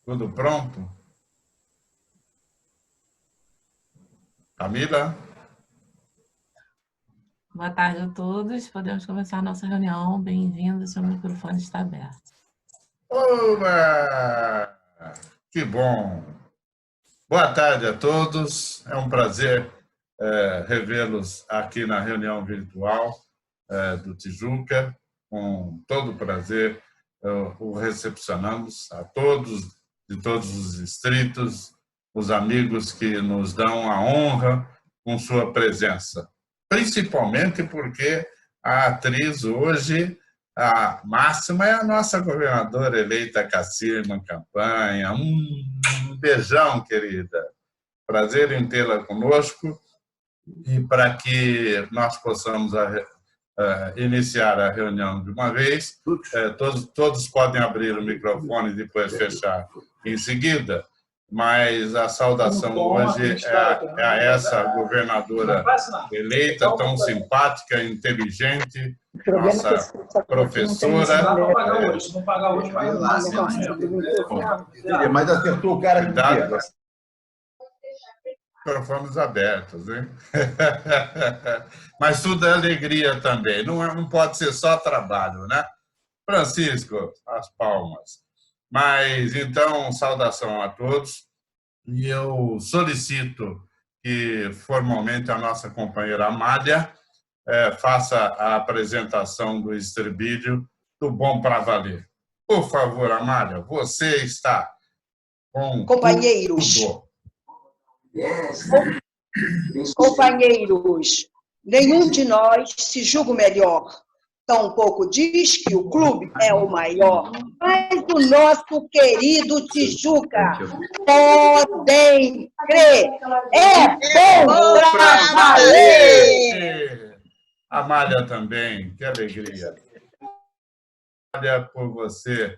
Tudo pronto? Camila? Boa tarde a todos. Podemos começar a nossa reunião. Bem-vindo, seu microfone está aberto. Olá! Que bom! Boa tarde a todos. É um prazer revê-los aqui na reunião virtual do Tijuca. Com todo prazer, o recepcionamos a todos, de todos os distritos, os amigos que nos dão a honra com sua presença. Principalmente porque a atriz hoje, a máxima, é a nossa governadora eleita Cassima Campanha. Um beijão, querida. Prazer em tê-la conosco. E para que nós possamos iniciar a reunião de uma vez, todos podem abrir o microfone e depois fechar em seguida, mas a saudação hoje é a essa governadora eleita, tão simpática, inteligente, nossa professora. Se não pagar hoje, vai lá. Mas acertou o cara que Microfones abertos, hein? Mas tudo é alegria também, não pode ser só trabalho, né? Francisco, as palmas. Mas, então, saudação a todos, e eu solicito que, formalmente, a nossa companheira Amália faça a apresentação do estribilho do Bom para Valer. Por favor, Amália, você está com companheiros. Tudo. Companheiros, nenhum de nós se julga o melhor. Tampouco diz que o clube é o maior. Mas o nosso querido Tijuca, podem crer, é bom pra valer! Amália também, que alegria. Amália, por você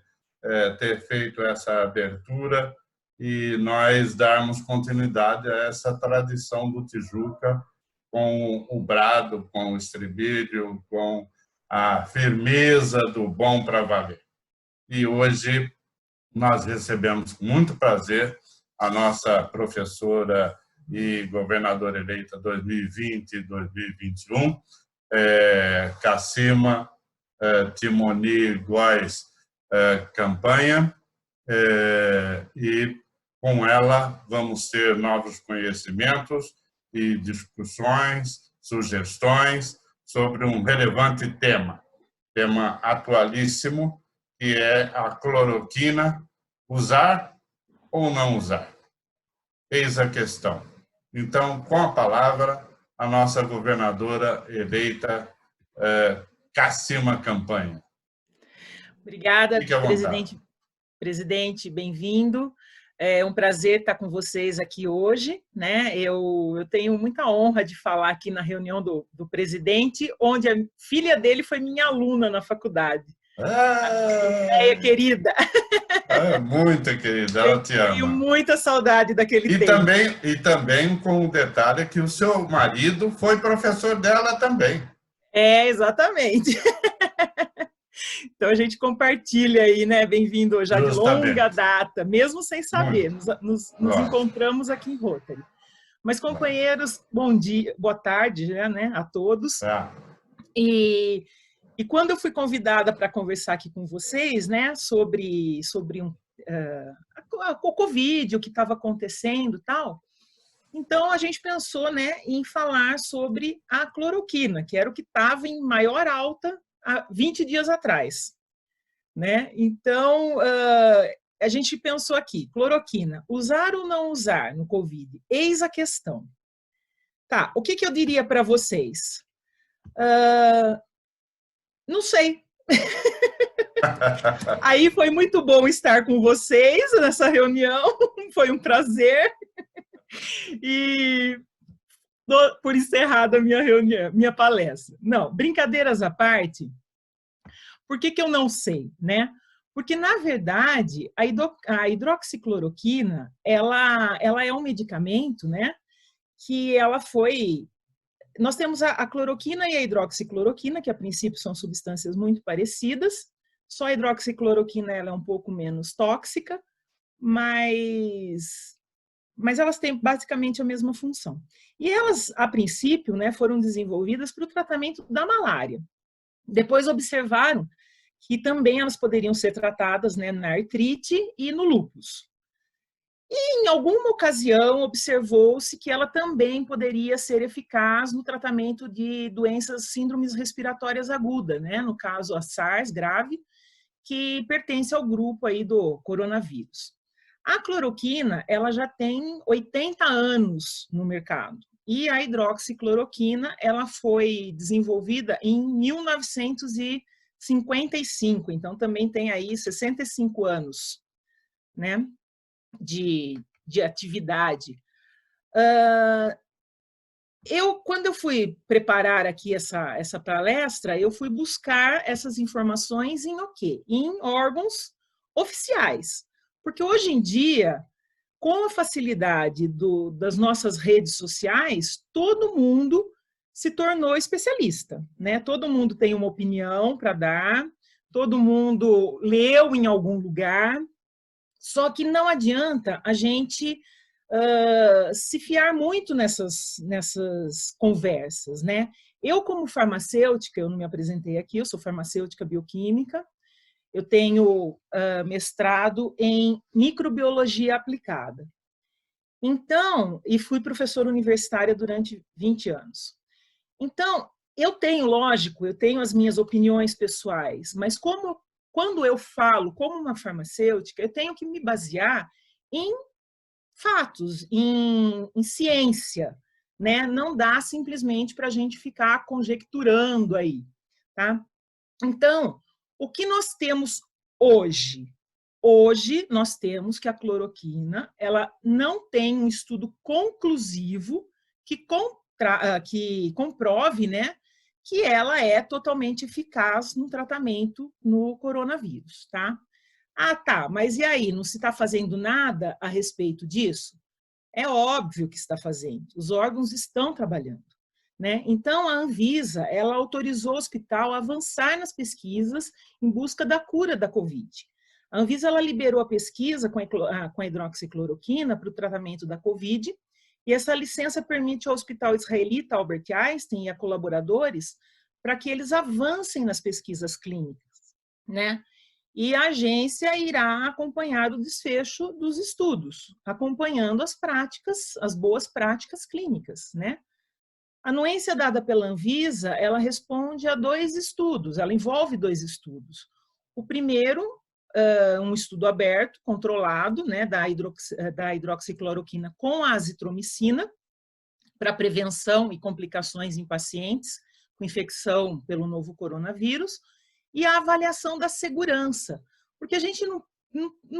ter feito essa abertura e nós darmos continuidade a essa tradição do Tijuca com o brado, com o estribilho, com a firmeza do bom para valer. E hoje nós recebemos com muito prazer a nossa professora e governadora eleita 2020 e 2021, Cassima Timoni Góes Campanha, e com ela vamos ter novos conhecimentos e discussões, sugestões sobre um relevante tema atualíssimo, que é a cloroquina, usar ou não usar? Eis a questão. Então, com a palavra, a nossa governadora eleita, Cassima Campanha. Obrigada, presidente, bem-vindo. É um prazer estar com vocês aqui hoje, né? Eu tenho muita honra de falar aqui na reunião do presidente, onde a filha dele foi minha aluna na faculdade. Querida. Muito querida, ela te ama. Tenho muita saudade daquele tempo. E também com o detalhe que o seu marido foi professor dela também. Exatamente. Então, a gente compartilha aí, né? Bem-vindo já de longa data, mesmo sem saber. Nos encontramos aqui em Rotary. Mas, companheiros, bom dia, boa tarde, né, a todos. E quando eu fui convidada para conversar aqui com vocês, né, sobre o Covid, o que estava acontecendo e tal, então a gente pensou, né, em falar sobre a cloroquina, que era o que estava em maior alta há 20 dias atrás, né? Então, a gente pensou aqui, cloroquina, usar ou não usar no Covid? Eis a questão. Tá, o que eu diria para vocês? Não sei. Aí foi muito bom estar com vocês nessa reunião, foi um prazer. E por encerrada a minha reunião, minha palestra. Não, brincadeiras à parte, por que eu não sei, né? Porque, na verdade, a hidroxicloroquina, ela é um medicamento, né? Que ela foi... Nós temos a cloroquina e a hidroxicloroquina, que a princípio são substâncias muito parecidas, só a hidroxicloroquina ela é um pouco menos tóxica, mas elas têm basicamente a mesma função. E elas, a princípio, né, foram desenvolvidas para o tratamento da malária. Depois observaram que também elas poderiam ser tratadas, né, na artrite e no lúpus. E em alguma ocasião observou-se que ela também poderia ser eficaz no tratamento de doenças síndromes respiratórias agudas, né, no caso a SARS grave, que pertence ao grupo aí do coronavírus. A cloroquina, ela já tem 80 anos no mercado. E a hidroxicloroquina, ela foi desenvolvida em 1955, então também tem aí 65 anos, né, de atividade. Quando eu fui preparar aqui essa palestra, eu fui buscar essas informações em o quê? Em órgãos oficiais. Porque hoje em dia, com a facilidade das nossas redes sociais, todo mundo se tornou especialista, né? Todo mundo tem uma opinião para dar, todo mundo leu em algum lugar, só que não adianta a gente se fiar muito nessas conversas, né? Eu, como farmacêutica, eu não me apresentei aqui, eu sou farmacêutica bioquímica, eu tenho mestrado em microbiologia aplicada. Então, e fui professora universitária durante 20 anos. Então, eu tenho as minhas opiniões pessoais, mas quando eu falo como uma farmacêutica, eu tenho que me basear em fatos, em ciência, né? Não dá simplesmente para a gente ficar conjecturando aí, tá? Então, o que nós temos hoje? Hoje, nós temos que a cloroquina, ela não tem um estudo conclusivo que comprove, né, que ela é totalmente eficaz no tratamento no coronavírus, tá? Ah, tá, mas e aí, não se está fazendo nada a respeito disso? É óbvio que está fazendo, os órgãos estão trabalhando, né? Então, a Anvisa, ela autorizou o hospital a avançar nas pesquisas em busca da cura da Covid. A Anvisa, ela liberou a pesquisa com a hidroxicloroquina para o tratamento da Covid, e essa licença permite ao Hospital Israelita Albert Einstein e a colaboradores para que eles avancem nas pesquisas clínicas, né? E a agência irá acompanhar o desfecho dos estudos, acompanhando as práticas, as boas práticas clínicas, né? A anuência dada pela Anvisa, ela responde a 2 estudos, ela envolve 2 estudos. O primeiro, um estudo aberto, controlado, né, da hidroxicloroquina com a azitromicina, para prevenção e complicações em pacientes com infecção pelo novo coronavírus, e a avaliação da segurança, porque a gente não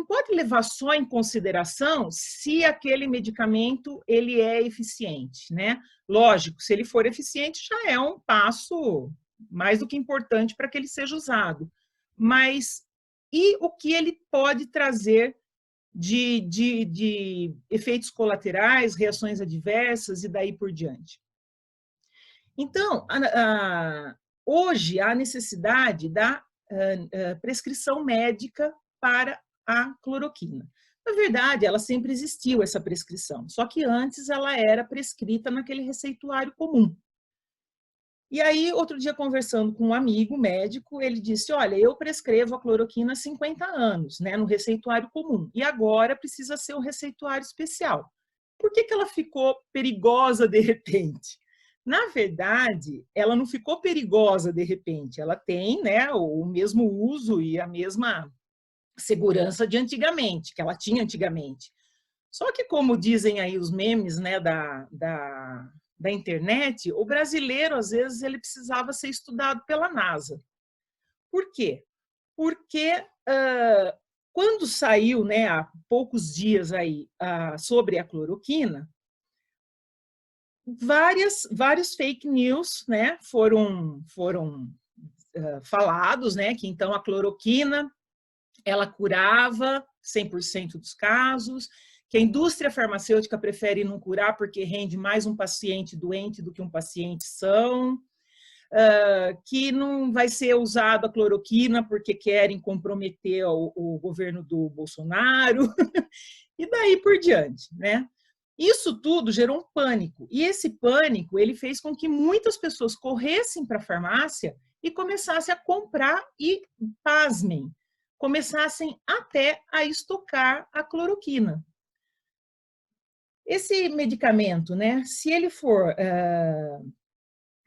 pode levar só em consideração se aquele medicamento ele é eficiente, né? Lógico, se ele for eficiente, já é um passo mais do que importante para que ele seja usado. Mas e o que ele pode trazer de efeitos colaterais, reações adversas e daí por diante? Então, hoje há necessidade da prescrição médica para a cloroquina. Na verdade, ela sempre existiu, essa prescrição, só que antes ela era prescrita naquele receituário comum. E aí, outro dia, conversando com um amigo médico, ele disse, olha, eu prescrevo a cloroquina há 50 anos, né, no receituário comum, e agora precisa ser um receituário especial. Por que ela ficou perigosa de repente? Na verdade, ela não ficou perigosa de repente, ela tem, né, o mesmo uso e a mesma segurança de antigamente, que ela tinha antigamente. Só que, como dizem aí os memes, né, da internet, o brasileiro, às vezes, ele precisava ser estudado pela NASA. Por quê? Porque quando saiu, né, há poucos dias aí, sobre a cloroquina, vários fake news, né, foram falados, né, que então a cloroquina ela curava 100% dos casos, que a indústria farmacêutica prefere não curar porque rende mais um paciente doente do que um paciente são, que não vai ser usado a cloroquina porque querem comprometer o governo do Bolsonaro, e daí por diante, né? Isso tudo gerou um pânico, e esse pânico ele fez com que muitas pessoas corressem para a farmácia e começassem a comprar e, pasmem, começassem até a estocar a cloroquina. Esse medicamento, né, se ele for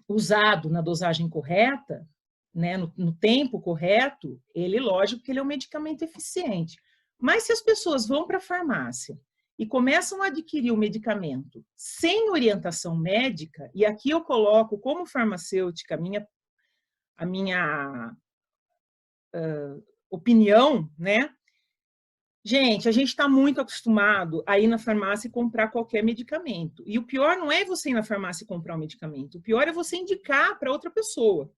usado na dosagem correta, né, no tempo correto, ele, lógico que ele é um medicamento eficiente. Mas se as pessoas vão para a farmácia e começam a adquirir o medicamento sem orientação médica, e aqui eu coloco como farmacêutica a minha opinião, né? Gente, a gente está muito acostumado a ir na farmácia e comprar qualquer medicamento. E o pior não é você ir na farmácia e comprar um medicamento, o pior é você indicar para outra pessoa,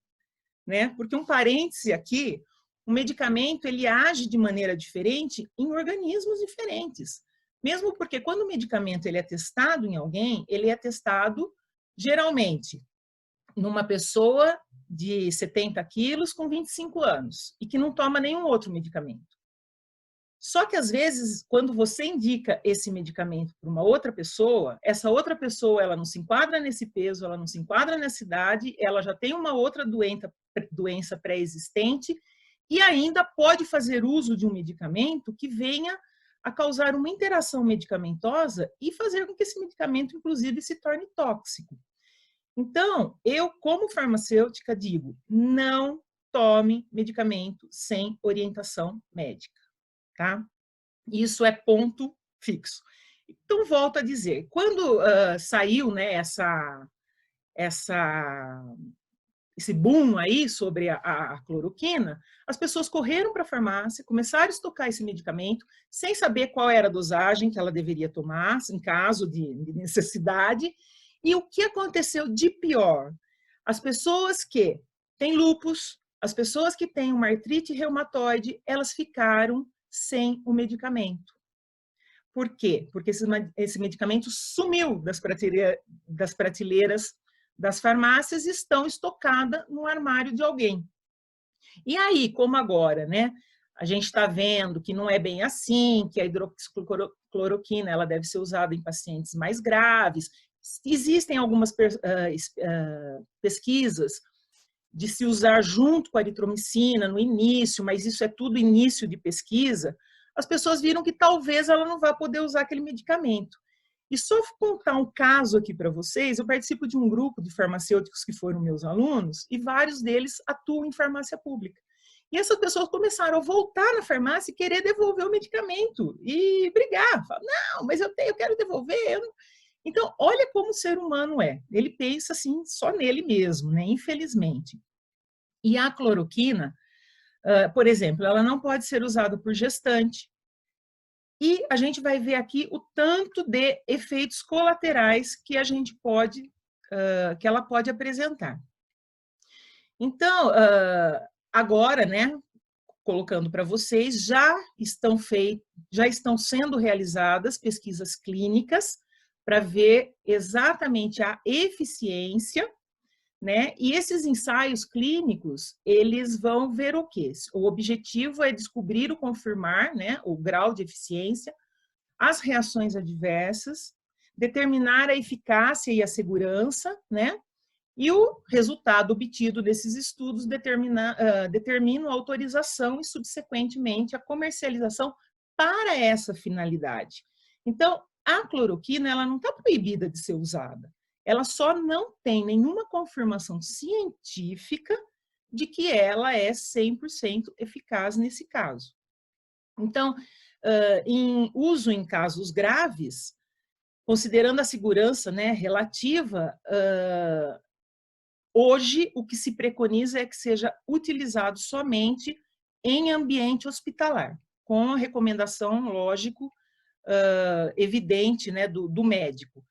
né? Porque um parêntese aqui, o medicamento ele age de maneira diferente em organismos diferentes. Mesmo porque quando o medicamento ele é testado em alguém, ele é testado geralmente numa pessoa de 70 quilos com 25 anos e que não toma nenhum outro medicamento. Só que, às vezes, quando você indica esse medicamento para uma outra pessoa, essa outra pessoa ela não se enquadra nesse peso, ela não se enquadra nessa idade, ela já tem uma outra doença pré-existente e ainda pode fazer uso de um medicamento que venha a causar uma interação medicamentosa e fazer com que esse medicamento, inclusive, se torne tóxico. Então, eu, como farmacêutica, digo, não tome medicamento sem orientação médica. Tá? Isso é ponto fixo. Então, volto a dizer, quando saiu, né, esse boom aí sobre a cloroquina, as pessoas correram para a farmácia, começaram a estocar esse medicamento, sem saber qual era a dosagem que ela deveria tomar, em caso de necessidade. E o que aconteceu de pior? As pessoas que têm lúpus, as pessoas que têm uma artrite reumatoide, elas ficaram sem o medicamento. Por quê? Porque esse medicamento sumiu das prateleiras das farmácias e estão estocada no armário de alguém. E aí, como agora, né? A gente está vendo que não é bem assim, que a hidroxicloroquina ela deve ser usada em pacientes mais graves. Existem algumas pesquisas de se usar junto com a eritromicina no início, mas isso é tudo início de pesquisa, as pessoas viram que talvez ela não vá poder usar aquele medicamento. E só contar um caso aqui para vocês, eu participo de um grupo de farmacêuticos que foram meus alunos, e vários deles atuam em farmácia pública. E essas pessoas começaram a voltar na farmácia e querer devolver o medicamento, e brigar, falar, não, mas eu quero devolver. Então, olha como o ser humano é. Ele pensa assim, só nele mesmo, né? Infelizmente. E a cloroquina, por exemplo, ela não pode ser usada por gestante. E a gente vai ver aqui o tanto de efeitos colaterais que a gente pode, que ela pode apresentar. Então, agora, né? Colocando para vocês, já estão sendo realizadas pesquisas clínicas para ver exatamente a eficiência, né? E esses ensaios clínicos, eles vão ver o quê? O objetivo é descobrir ou confirmar, né, o grau de eficiência, as reações adversas, determinar a eficácia e a segurança, né? E o resultado obtido desses estudos determina a autorização e, subsequentemente, a comercialização para essa finalidade. Então, a cloroquina ela não está proibida de ser usada. Ela só não tem nenhuma confirmação científica de que ela é 100% eficaz nesse caso. Então, em uso em casos graves, considerando a segurança, né, relativa, hoje o que se preconiza é que seja utilizado somente em ambiente hospitalar, com a recomendação, lógico, evidente, né, do médico.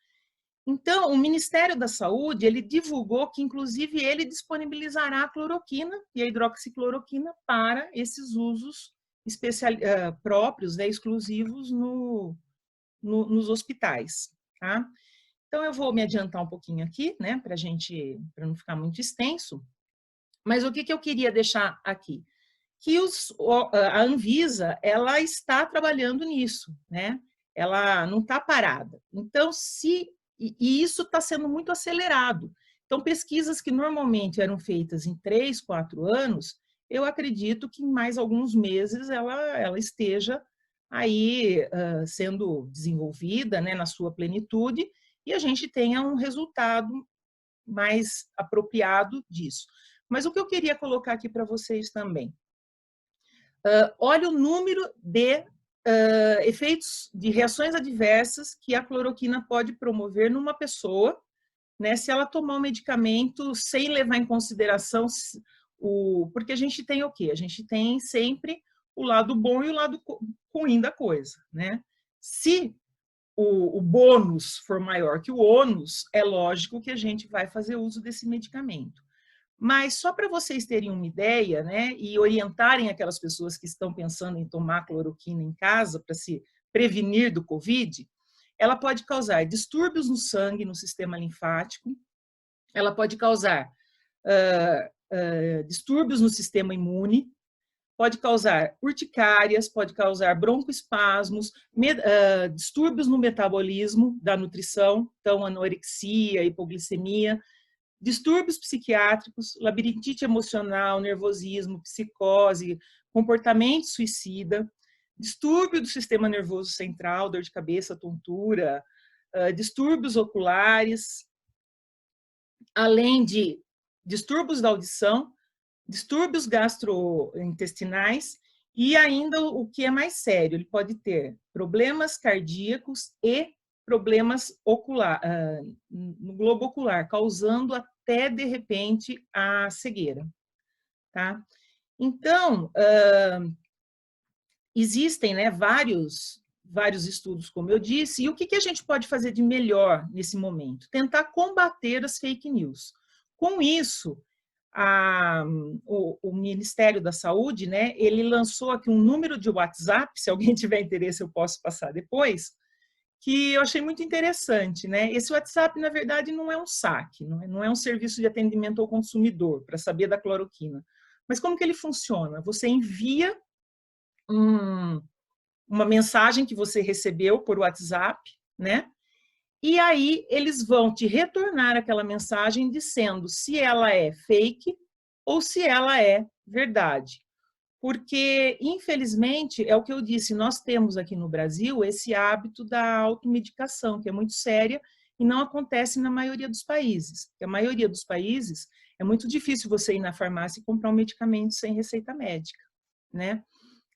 Então, o Ministério da Saúde, ele divulgou que, inclusive, ele disponibilizará a cloroquina e a hidroxicloroquina para esses usos próprios, né, exclusivos nos hospitais. Tá? Então, eu vou me adiantar um pouquinho aqui, né, para não ficar muito extenso. Mas o que eu queria deixar aqui? Que a Anvisa, ela está trabalhando nisso, né? Ela não está parada. Então, e isso está sendo muito acelerado. Então, pesquisas que normalmente eram feitas em 3, 4 anos, eu acredito que em mais alguns meses ela esteja aí sendo desenvolvida, né, na sua plenitude, e a gente tenha um resultado mais apropriado disso. Mas o que eu queria colocar aqui para vocês também, olha o número de efeitos de reações adversas que a cloroquina pode promover numa pessoa, né, se ela tomar um medicamento sem levar em consideração porque a gente tem o quê? A gente tem sempre o lado bom e o lado ruim da coisa, né? Se o bônus for maior que o ônus, é lógico que a gente vai fazer uso desse medicamento. Mas só para vocês terem uma ideia, né, e orientarem aquelas pessoas que estão pensando em tomar cloroquina em casa para se prevenir do COVID, ela pode causar distúrbios no sangue, no sistema linfático, ela pode causar distúrbios no sistema imune, pode causar urticárias, pode causar broncoespasmos, distúrbios no metabolismo da nutrição, então anorexia, hipoglicemia, distúrbios psiquiátricos, labirintite emocional, nervosismo, psicose, comportamento suicida, distúrbio do sistema nervoso central, dor de cabeça, tontura, distúrbios oculares, além de distúrbios da audição, distúrbios gastrointestinais e ainda o que é mais sério, ele pode ter problemas cardíacos e problemas no globo ocular, causando até, de repente, a cegueira. Tá? Então, existem, né, vários estudos, como eu disse, e o que a gente pode fazer de melhor nesse momento? Tentar combater as fake news. Com isso, o Ministério da Saúde, né, ele lançou aqui um número de WhatsApp, se alguém tiver interesse eu posso passar depois, que eu achei muito interessante, né? Esse WhatsApp, na verdade, não é um saque, não é um serviço de atendimento ao consumidor para saber da cloroquina. Mas como que ele funciona? Você envia uma mensagem que você recebeu por WhatsApp, né? E aí eles vão te retornar aquela mensagem dizendo se ela é fake ou se ela é verdade. Porque, infelizmente, é o que eu disse, nós temos aqui no Brasil esse hábito da automedicação, que é muito séria e não acontece na maioria dos países. Porque a maioria dos países é muito difícil você ir na farmácia e comprar um medicamento sem receita médica, né?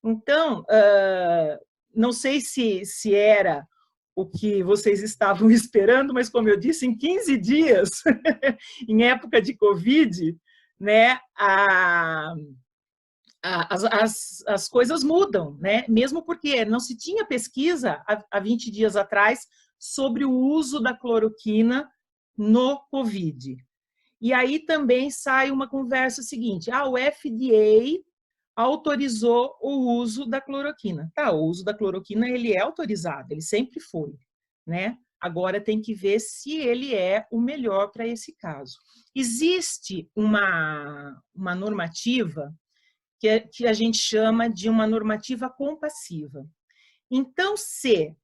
Então, não sei se era o que vocês estavam esperando, mas como eu disse, em 15 dias, em época de Covid, né, as coisas mudam, né? Mesmo porque não se tinha pesquisa há 20 dias atrás sobre o uso da cloroquina no COVID. E aí também sai uma conversa seguinte, o FDA autorizou o uso da cloroquina. Tá, o uso da cloroquina ele é autorizado, ele sempre foi, né? Agora tem que ver se ele é o melhor para esse caso. Existe uma normativa que a gente chama de uma normativa compassiva. Então, se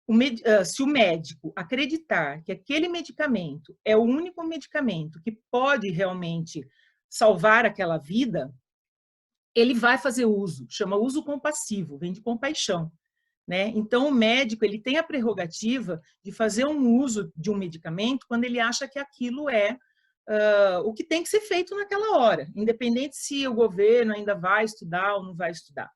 o médico acreditar que aquele medicamento é o único medicamento que pode realmente salvar aquela vida, ele vai fazer uso, chama uso compassivo, vem de compaixão, né? Então, o médico ele tem a prerrogativa de fazer um uso de um medicamento quando ele acha que aquilo é o que tem que ser feito naquela hora, independente se o governo ainda vai estudar ou não vai estudar.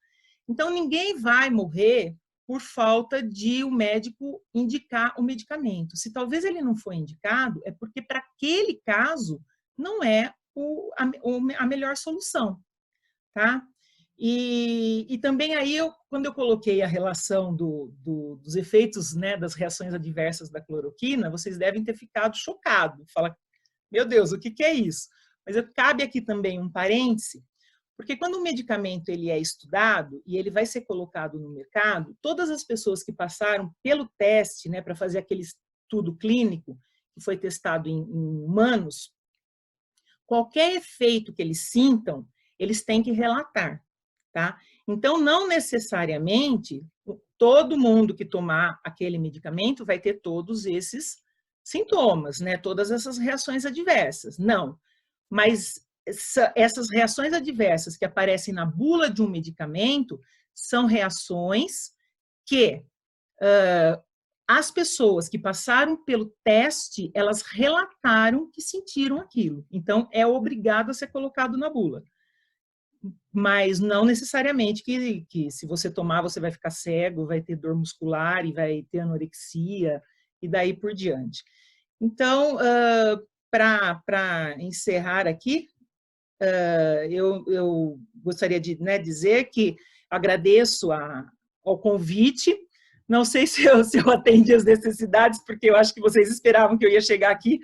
Então, ninguém vai morrer por falta de o médico indicar o medicamento. Se talvez ele não foi indicado, é porque para aquele caso não é a melhor solução. Tá? E também aí, quando eu coloquei a relação dos efeitos, né, das reações adversas da cloroquina, vocês devem ter ficado chocados. Fala, meu Deus, o que é isso? Mas cabe aqui também um parêntese, porque quando o medicamento ele é estudado e ele vai ser colocado no mercado, todas as pessoas que passaram pelo teste, né, para fazer aquele estudo clínico, que foi testado em humanos, qualquer efeito que eles sintam, eles têm que relatar, tá? Então, não necessariamente todo mundo que tomar aquele medicamento vai ter todos esses sintomas, né? Todas essas reações adversas. Não. Mas essas reações adversas que aparecem na bula de um medicamento são reações que as pessoas que passaram pelo teste, elas relataram que sentiram aquilo. Então, é obrigado a ser colocado na bula. Mas não necessariamente que se você tomar, você vai ficar cego, vai ter dor muscular e vai ter anorexia e daí por diante. Então, para encerrar aqui, eu gostaria de dizer que agradeço ao convite. Não sei se eu atendi as necessidades, porque eu acho que vocês esperavam que eu ia chegar aqui.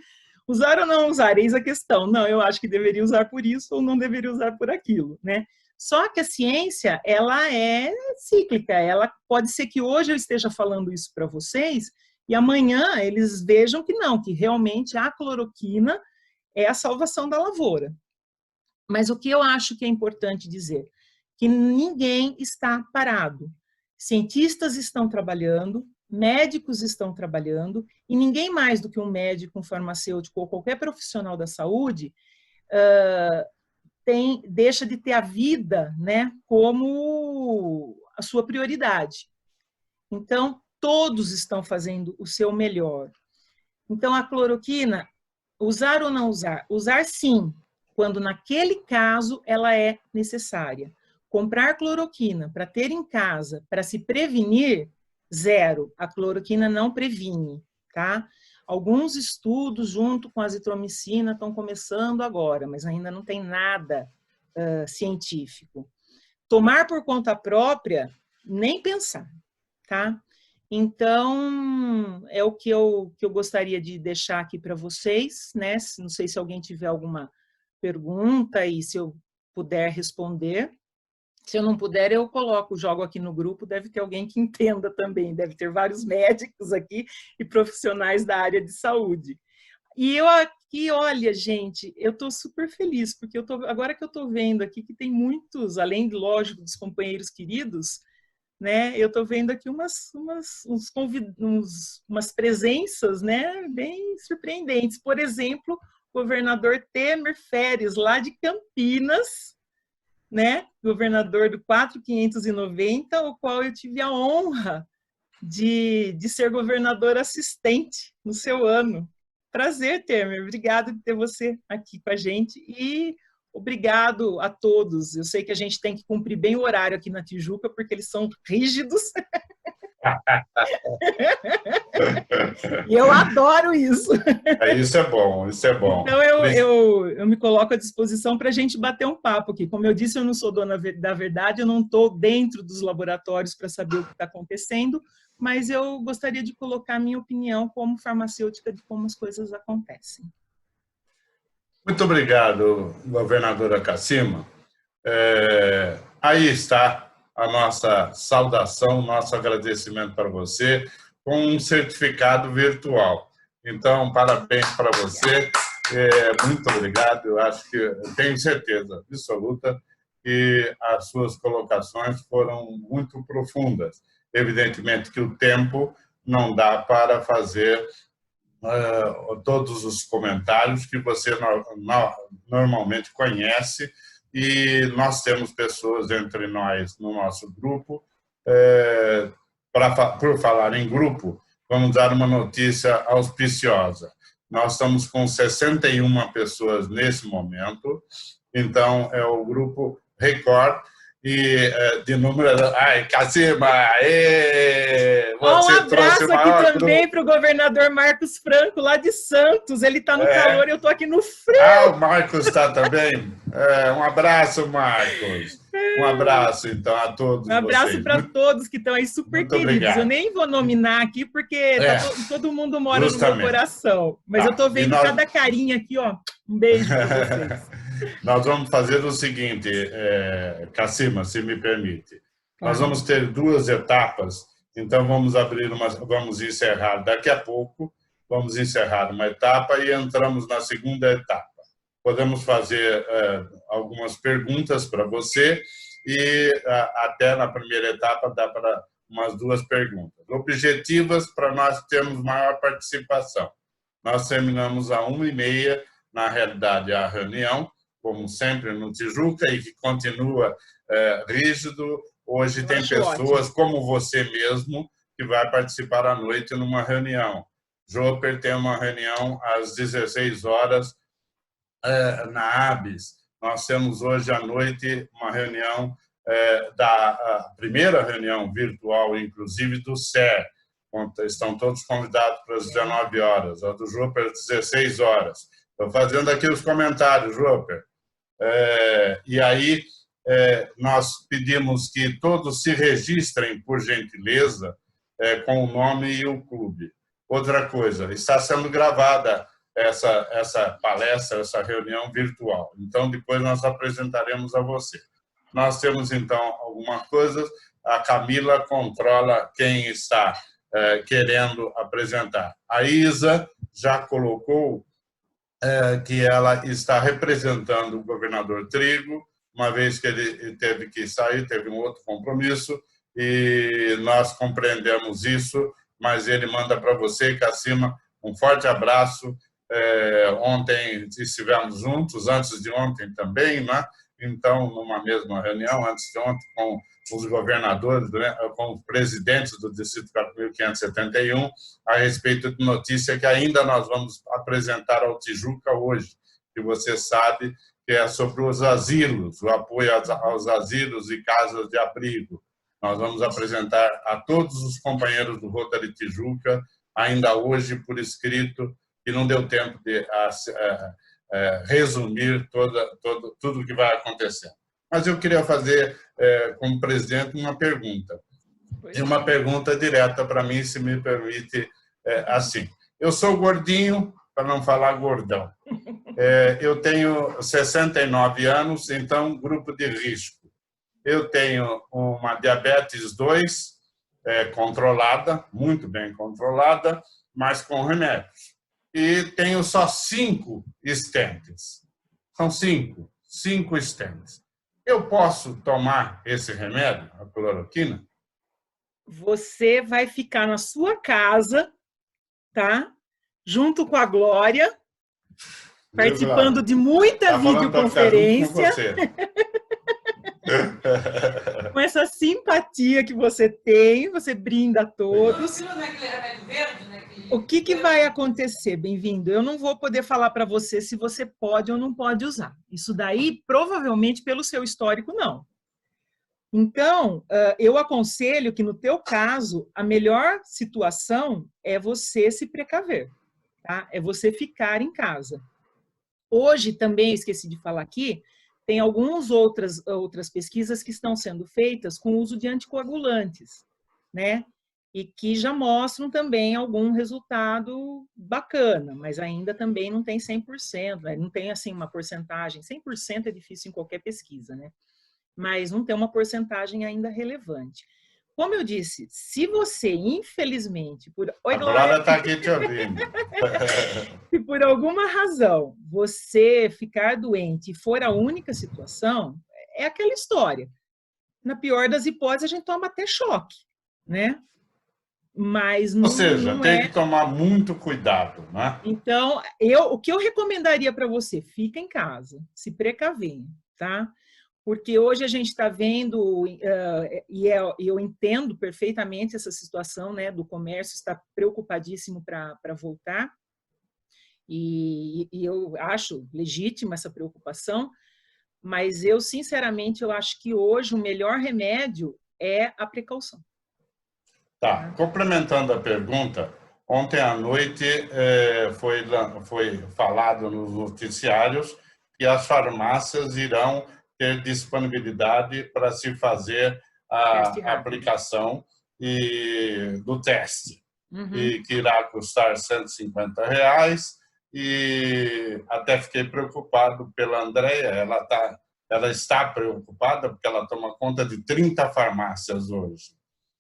Usar ou não usar, eis a questão. Não, eu acho que deveria usar por isso ou não deveria usar por aquilo, né? Só que a ciência, ela é cíclica. Ela pode ser que hoje eu esteja falando isso para vocês e amanhã eles vejam que não, que realmente a cloroquina é a salvação da lavoura. Mas o que eu acho que é importante dizer? Que ninguém está parado. Cientistas estão trabalhando, médicos estão trabalhando, e ninguém mais do que um médico, um farmacêutico ou qualquer profissional da saúde deixa de ter a vida, né, como a sua prioridade. Então, todos estão fazendo o seu melhor. Então, a cloroquina, usar ou não usar? Usar sim, quando naquele caso ela é necessária. Comprar cloroquina para ter em casa, para se prevenir, zero. A cloroquina não previne, tá? Alguns estudos junto com a azitromicina estão começando agora, mas ainda não tem nada científico. Tomar por conta própria, nem pensar, tá? Então, é o que eu gostaria de deixar aqui para vocês, né? Não sei se alguém tiver alguma pergunta e se eu puder responder. Se eu não puder, eu jogo aqui no grupo, deve ter alguém que entenda também, deve ter vários médicos aqui e profissionais da área de saúde. E eu aqui, olha, gente, eu estou super feliz, porque agora que eu estou vendo aqui que tem muitos, além, lógico, dos companheiros queridos, né, eu estou vendo aqui umas presenças, né, bem surpreendentes. Por exemplo, o governador Temer Feres, lá de Campinas, né, governador do 4590, o qual eu tive a honra de ser governador assistente no seu ano. Prazer, Temer, obrigado por ter você aqui com a gente e obrigado a todos. Eu sei que a gente tem que cumprir bem o horário aqui na Tijuca, porque eles são rígidos. E eu adoro isso. Isso é bom, isso é bom. Então, eu me coloco à disposição para a gente bater um papo aqui. Como eu disse, eu não sou dona da verdade, eu não estou dentro dos laboratórios para saber o que está acontecendo, mas eu gostaria de colocar a minha opinião como farmacêutica de como as coisas acontecem. Muito obrigado, governadora Cassima. Aí está a nossa saudação, nosso agradecimento para você, com um certificado virtual. Então, parabéns para você, muito obrigado. Eu acho que, eu tenho certeza absoluta que as suas colocações foram muito profundas. Evidentemente que o tempo não dá para fazer todos os comentários que você normalmente conhece, e nós temos pessoas entre nós no nosso grupo. Por falar em grupo, vamos dar uma notícia auspiciosa. Nós estamos com 61 pessoas nesse momento, então é o grupo Record, e de número... Ai, Cassima! Um abraço aqui também para o governador Marcos Franco, lá de Santos. Ele está no calor e eu estou aqui no frio. O Marcos está também? Um abraço, Marcos. Um abraço, então, a todos. Um abraço para todos que estão aí super muito queridos. Obrigado. Eu nem vou nominar aqui, porque todo mundo mora justamente no meu coração. Mas eu estou vendo cada carinha aqui, ó. Um beijo para vocês. Nós vamos fazer o seguinte, Cassima, se me permite. Nós vamos ter 2 etapas, então vamos encerrar daqui a pouco. vamos encerrar uma etapa e entramos na segunda etapa. Podemos fazer algumas perguntas para você e até na primeira etapa dá para umas 2 perguntas. Objetivas para nós termos maior participação. Nós terminamos às 1h30, na realidade, a reunião, como sempre no Tijuca, e que continua rígido. Hoje tem pessoas como você mesmo que vai participar à noite numa reunião. Joper tem uma reunião às 16 horas na ABS. Nós temos hoje à noite uma reunião da primeira reunião virtual, inclusive, do SER. Estão todos convidados para as 19 horas, a do Joper às 16 horas. Estou fazendo aqui os comentários, Joper. E aí, nós pedimos que todos se registrem, por gentileza, com o nome e o clube. Outra coisa, está sendo gravada essa palestra, essa reunião virtual. Então, depois nós apresentaremos a você. Nós temos, então, algumas coisas. A Camila controla quem está querendo apresentar. A Isa já colocou que ela está representando o governador Trigo, uma vez que ele teve que sair, teve um outro compromisso, e nós compreendemos isso, mas ele manda para você, Cassima, um forte abraço. Ontem estivemos juntos, antes de ontem também, né? Então, numa mesma reunião, antes de ontem, com os governadores, né, com os presidentes do Distrito 4.571, a respeito de notícia que ainda nós vamos apresentar ao Tijuca hoje, que você sabe que é sobre os asilos, o apoio aos asilos e casas de abrigo. Nós vamos apresentar a todos os companheiros do Rotary Tijuca, ainda hoje por escrito, e não deu tempo de resumir tudo o que vai acontecer. Mas eu queria fazer, como presidente, uma pergunta. E uma pergunta direta para mim, se me permite, assim. Eu sou gordinho, para não falar gordão. Eu tenho 69 anos, então, grupo de risco. Eu tenho uma diabetes 2 controlada, muito bem controlada, mas com remédios. E tenho só 5 stents. São 5 stents. Eu posso tomar esse remédio, a cloroquina? Você vai ficar na sua casa, tá? Junto com a Glória, participando de muita videoconferência. Com essa simpatia que você tem, você brinda a todos. O que vai acontecer, bem-vindo? Eu não vou poder falar para você se você pode ou não pode usar. Isso daí, provavelmente, pelo seu histórico, não. Então, eu aconselho que, no teu caso, a melhor situação é você se precaver, tá? É você ficar em casa. Hoje, também, esqueci de falar aqui, tem algumas outras pesquisas que estão sendo feitas com o uso de anticoagulantes, né? E que já mostram também algum resultado bacana, mas ainda também não tem 100%, né? Não tem assim uma porcentagem, 100% é difícil em qualquer pesquisa, né? Mas não tem uma porcentagem ainda relevante. Como eu disse, se você, infelizmente... Oi, Glória está aqui te ouvindo. Se por alguma razão você ficar doente e for a única situação, é aquela história. Na pior das hipóteses, a gente toma até choque, né? Mas não, ou seja, tem que tomar muito cuidado, né? Então, o que eu recomendaria para você? Fica em casa, se precavenha, tá? Porque hoje a gente está vendo, e eu entendo perfeitamente essa situação, né, do comércio está preocupadíssimo para voltar, e eu acho legítima essa preocupação, mas eu, sinceramente, eu acho que hoje o melhor remédio é a precaução. Tá, complementando a pergunta, ontem à noite foi falado nos noticiários que as farmácias irão ter disponibilidade para se fazer a aplicação do teste, e que irá custar R$150, e até fiquei preocupado pela Andréia, ela está preocupada porque ela toma conta de 30 farmácias hoje,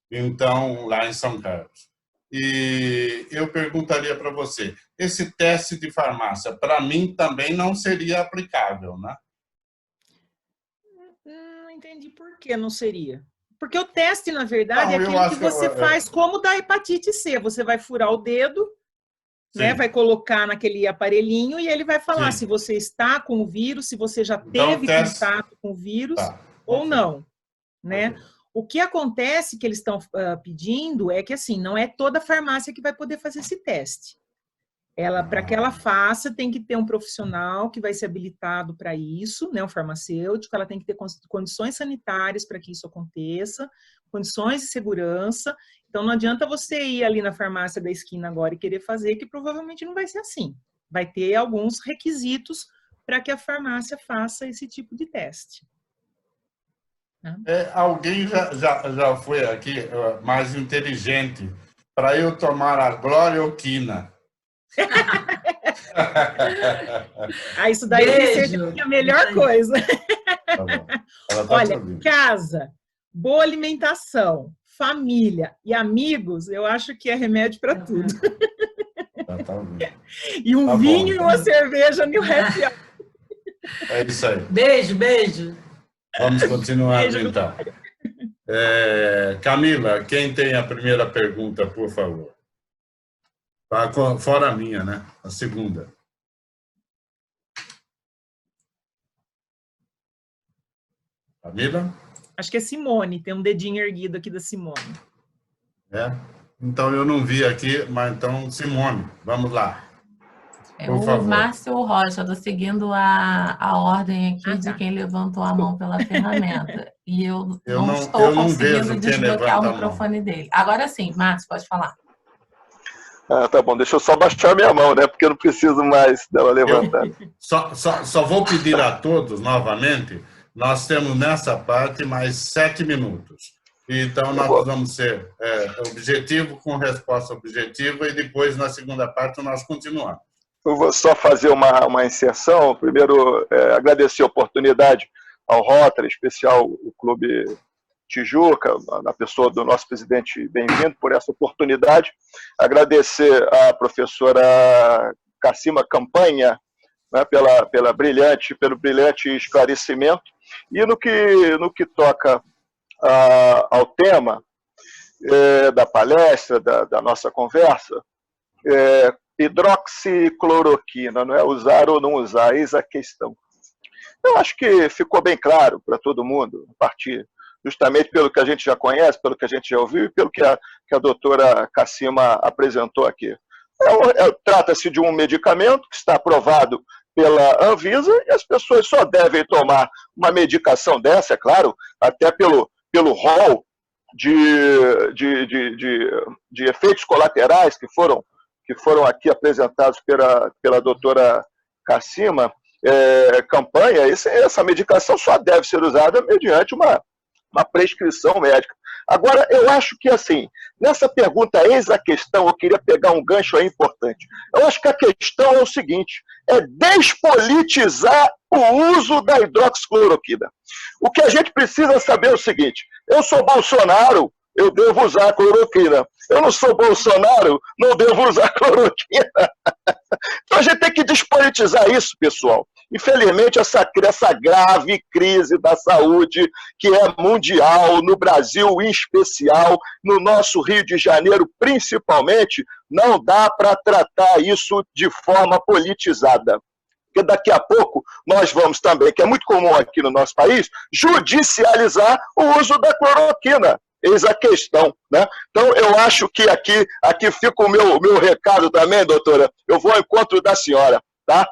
então, lá em São Carlos. E eu perguntaria para você, esse teste de farmácia, para mim, também não seria aplicável, né? Não entendi por que não seria. Porque o teste, na verdade, Não, é aquele que você faz como da hepatite C. Você vai furar o dedo, né? Vai colocar naquele aparelhinho e ele vai falar se você está com o vírus, se você já teve contato com o vírus ou não, né? O que acontece que eles estão pedindo é que, assim, não é toda farmácia que vai poder fazer esse teste. Para que ela faça, tem que ter um profissional que vai ser habilitado para isso, né, um farmacêutico, ela tem que ter condições sanitárias para que isso aconteça, condições de segurança. Então, não adianta você ir ali na farmácia da esquina agora e querer fazer, que provavelmente não vai ser assim. Vai ter alguns requisitos para que a farmácia faça esse tipo de teste. Alguém já foi aqui mais inteligente para eu tomar a glorioquina. Isso daí é a melhor coisa. Tá bom. Olha, casa, boa alimentação, família e amigos, eu acho que é remédio para tudo. E um vinho e uma cerveja no happy hour. É isso aí. Beijo, beijo. Vamos continuar, então. Camila, quem tem a primeira pergunta, por favor? Fora a minha, né? A segunda. Camila? Acho que é Simone, tem um dedinho erguido aqui da Simone. Então, eu não vi aqui, mas então, Simone, vamos lá. O Márcio Rocha, estou seguindo a ordem aqui de quem levantou a mão pela ferramenta. E eu não estou conseguindo desbloquear o microfone dele. Agora sim, Márcio, pode falar. Tá bom, deixa eu só baixar minha mão, né? Porque eu não preciso mais dela levantar. Só vou pedir a todos, novamente, nós temos nessa parte mais 7 minutos. Então, nós vamos ser objetivo com resposta objetiva e depois, na segunda parte, nós continuamos. Eu vou só fazer uma inserção. Primeiro, agradecer a oportunidade ao Rotary, em especial o Clube Tijuca, na pessoa do nosso presidente Bem-vindo, por essa oportunidade. Agradecer à professora Cassima Campanha, né, pelo brilhante esclarecimento. E no que toca ao tema da palestra, da nossa conversa, hidroxicloroquina, não é usar ou não usar, eis a questão. Eu acho que ficou bem claro para todo mundo, a partir justamente pelo que a gente já conhece, pelo que a gente já ouviu e pelo que a doutora Cassima apresentou aqui. Trata-se de um medicamento que está aprovado pela Anvisa e as pessoas só devem tomar uma medicação dessa, é claro, até pelo rol de efeitos colaterais que foram aqui apresentados pela doutora Cassima Campanha. Essa medicação só deve ser usada mediante uma prescrição médica. Agora, eu acho que, assim, nessa pergunta, eis a questão, eu queria pegar um gancho aí importante. Eu acho que a questão é o seguinte, é despolitizar o uso da hidroxicloroquina. O que a gente precisa saber é o seguinte, eu sou Bolsonaro, eu devo usar cloroquina. Eu não sou Bolsonaro, não devo usar cloroquina. Então a gente tem que despolitizar isso, pessoal. Infelizmente, essa grave crise da saúde, que é mundial, no Brasil em especial, no nosso Rio de Janeiro principalmente, não dá para tratar isso de forma politizada. Porque daqui a pouco nós vamos também, que é muito comum aqui no nosso país, judicializar o uso da cloroquina. Eis a questão, né? Então, eu acho que aqui fica o meu recado também, doutora. Eu vou ao encontro da senhora, tá?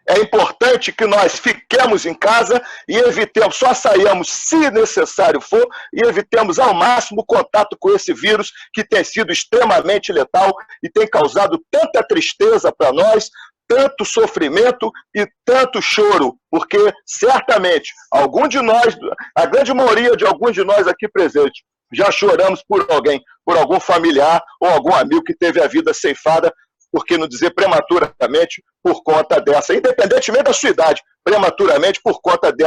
É importante que nós fiquemos em casa e evitemos, só saiamos se necessário for, e evitemos ao máximo o contato com esse vírus que tem sido extremamente letal e tem causado tanta tristeza para nós, tanto sofrimento e tanto choro, porque certamente algum de nós, a grande maioria de alguns de nós aqui presentes, já choramos por alguém, por algum familiar ou algum amigo que teve a vida ceifada por que não dizer prematuramente, por conta dessa, independentemente da sua idade, prematuramente por conta de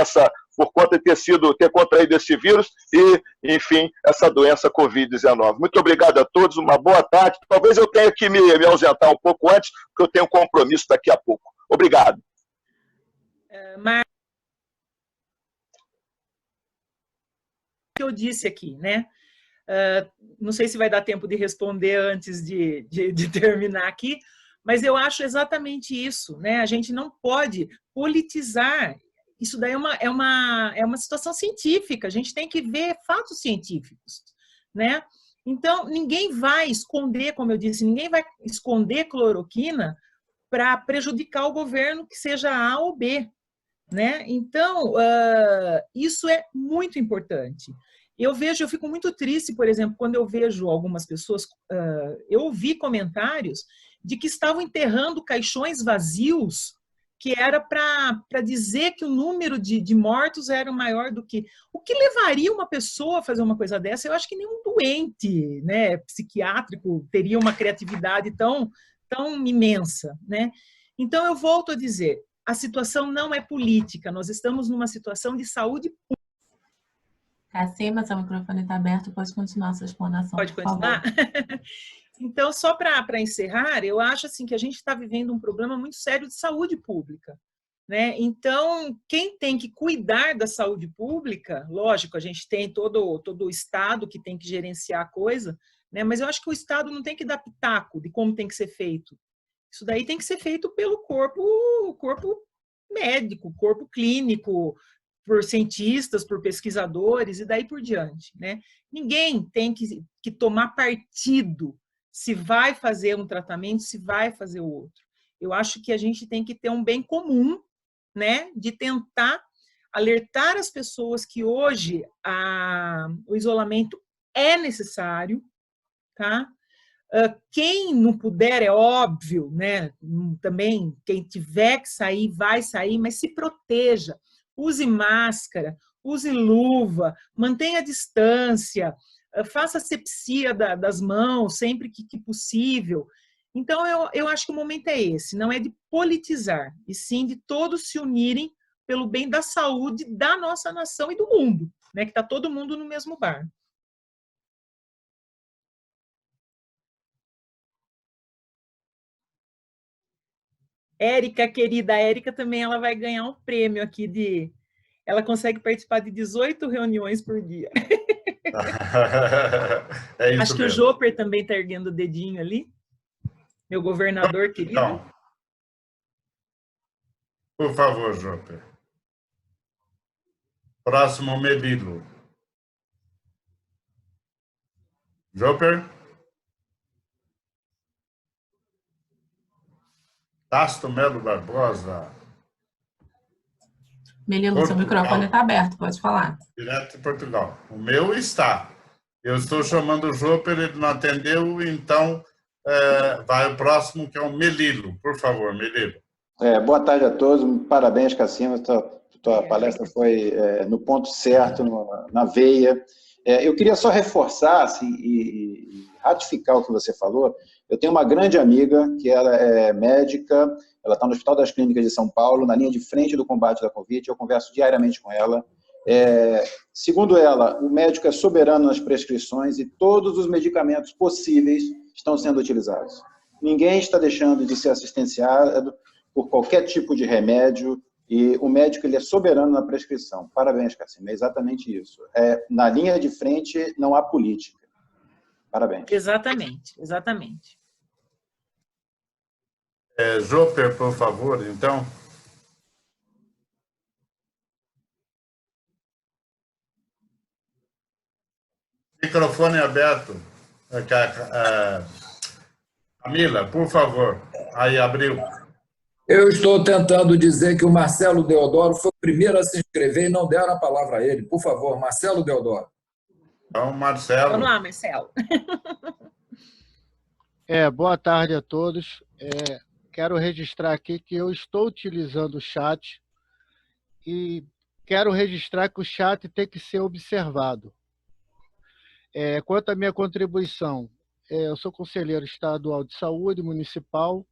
ter contraído esse vírus e, enfim, essa doença Covid-19. Muito obrigado a todos, uma boa tarde. Talvez eu tenha que me ausentar um pouco antes, porque eu tenho um compromisso daqui a pouco. Obrigado. Que eu disse aqui, né? Não sei se vai dar tempo de responder antes de terminar aqui, mas eu acho exatamente isso, né? A gente não pode politizar. Isso daí é uma situação científica, a gente tem que ver fatos científicos, né? Então, ninguém vai esconder, como eu disse, ninguém vai esconder cloroquina para prejudicar o governo, que seja A ou B, né? Então, isso é muito importante. Eu fico muito triste, por exemplo, quando eu vejo algumas pessoas, eu ouvi comentários de que estavam enterrando caixões vazios, que era para dizer que o número de mortos era maior do que... O que levaria uma pessoa a fazer uma coisa dessa? Eu acho que nenhum doente, né, psiquiátrico teria uma criatividade tão imensa, né? Então, eu volto a dizer, a situação não é política, nós estamos numa situação de saúde pública. Cacima, seu microfone está aberto, pode continuar a sua explanação, Pode continuar? Então, só para encerrar, eu acho assim, que a gente está vivendo um problema muito sério de saúde pública, né? Então, quem tem que cuidar da saúde pública, lógico, a gente tem todo o Estado que tem que gerenciar a coisa, né? Mas eu acho que o Estado não tem que dar pitaco de como tem que ser feito. Isso daí tem que ser feito pelo corpo médico, corpo clínico, por cientistas, por pesquisadores e daí por diante, né? Ninguém tem que tomar partido se vai fazer um tratamento, se vai fazer o outro. Eu acho que a gente tem que ter um bem comum, né? De tentar alertar as pessoas que hoje o isolamento é necessário, tá? Quem não puder, é óbvio, né? Também, quem tiver que sair, vai sair, mas se proteja. Use máscara, use luva, mantenha a distância, faça asepsia das mãos sempre que possível. Então, eu acho que o momento é esse, não é de politizar, e sim de todos se unirem pelo bem da saúde da nossa nação e do mundo, né? Que está todo mundo no mesmo barco. Érica, querida, a Érica também ela vai ganhar um prêmio aqui ela consegue participar de 18 reuniões por dia. É isso. Acho que mesmo. O Joper também está erguendo o dedinho ali. Meu governador querido. Então, por favor, Joper. Próximo, Melilo. Joper? Tasto Melo Barbosa. Melilo, seu microfone está aberto, pode falar. Direto de Portugal. O meu está. Eu estou chamando o Joper, ele não atendeu, então vai o próximo, que é o Melilo. Por favor, Melilo. Boa tarde a todos, parabéns, Cacima, tua palestra foi no ponto certo, na veia. Eu queria só reforçar assim, e ratificar o que você falou. Eu tenho uma grande amiga, que ela é médica, ela está no Hospital das Clínicas de São Paulo, na linha de frente do combate da Covid, eu converso diariamente com ela. Segundo ela, o médico é soberano nas prescrições e todos os medicamentos possíveis estão sendo utilizados. Ninguém está deixando de ser assistenciado por qualquer tipo de remédio e o médico ele é soberano na prescrição. Parabéns, Cacima, é exatamente isso. Na linha de frente não há política. Parabéns. Exatamente, exatamente. Joper, por favor, então. Microfone aberto. Camila, por favor. Aí, abriu. Eu estou tentando dizer que o Marcelo Deodoro foi o primeiro a se inscrever e não deram a palavra a ele. Por favor, Marcelo Deodoro. Então, Marcelo. Vamos lá, Marcelo. Boa tarde a todos. Quero registrar aqui que eu estou utilizando o chat e quero registrar que o chat tem que ser observado. Quanto à minha contribuição, eu sou conselheiro estadual de saúde municipal,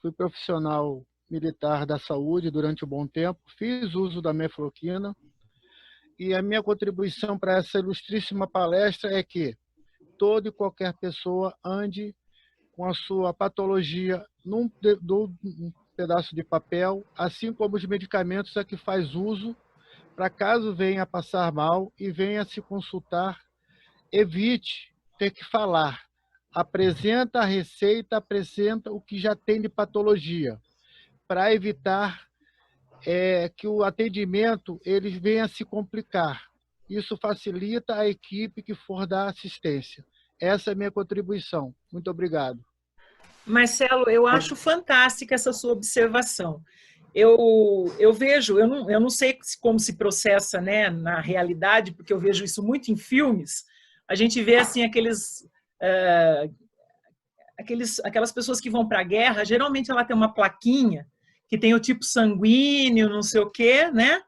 fui profissional militar da saúde durante um bom tempo, fiz uso da mefloquina, e a minha contribuição para essa ilustríssima palestra é que toda e qualquer pessoa ande com a sua patologia num pedaço de papel, assim como os medicamentos a que faz uso, para caso venha a passar mal e venha se consultar, evite ter que falar. Apresenta a receita, apresenta o que já tem de patologia, para evitar que o atendimento ele venha a se complicar. Isso facilita a equipe que for dar assistência. Essa é a minha contribuição. Muito obrigado. Marcelo, eu acho fantástica essa sua observação. Eu vejo, eu não sei como se processa, né, na realidade, porque eu vejo isso muito em filmes. A gente vê assim aquelas pessoas que vão para a guerra, geralmente ela tem uma plaquinha que tem o tipo sanguíneo, não sei o quê, né?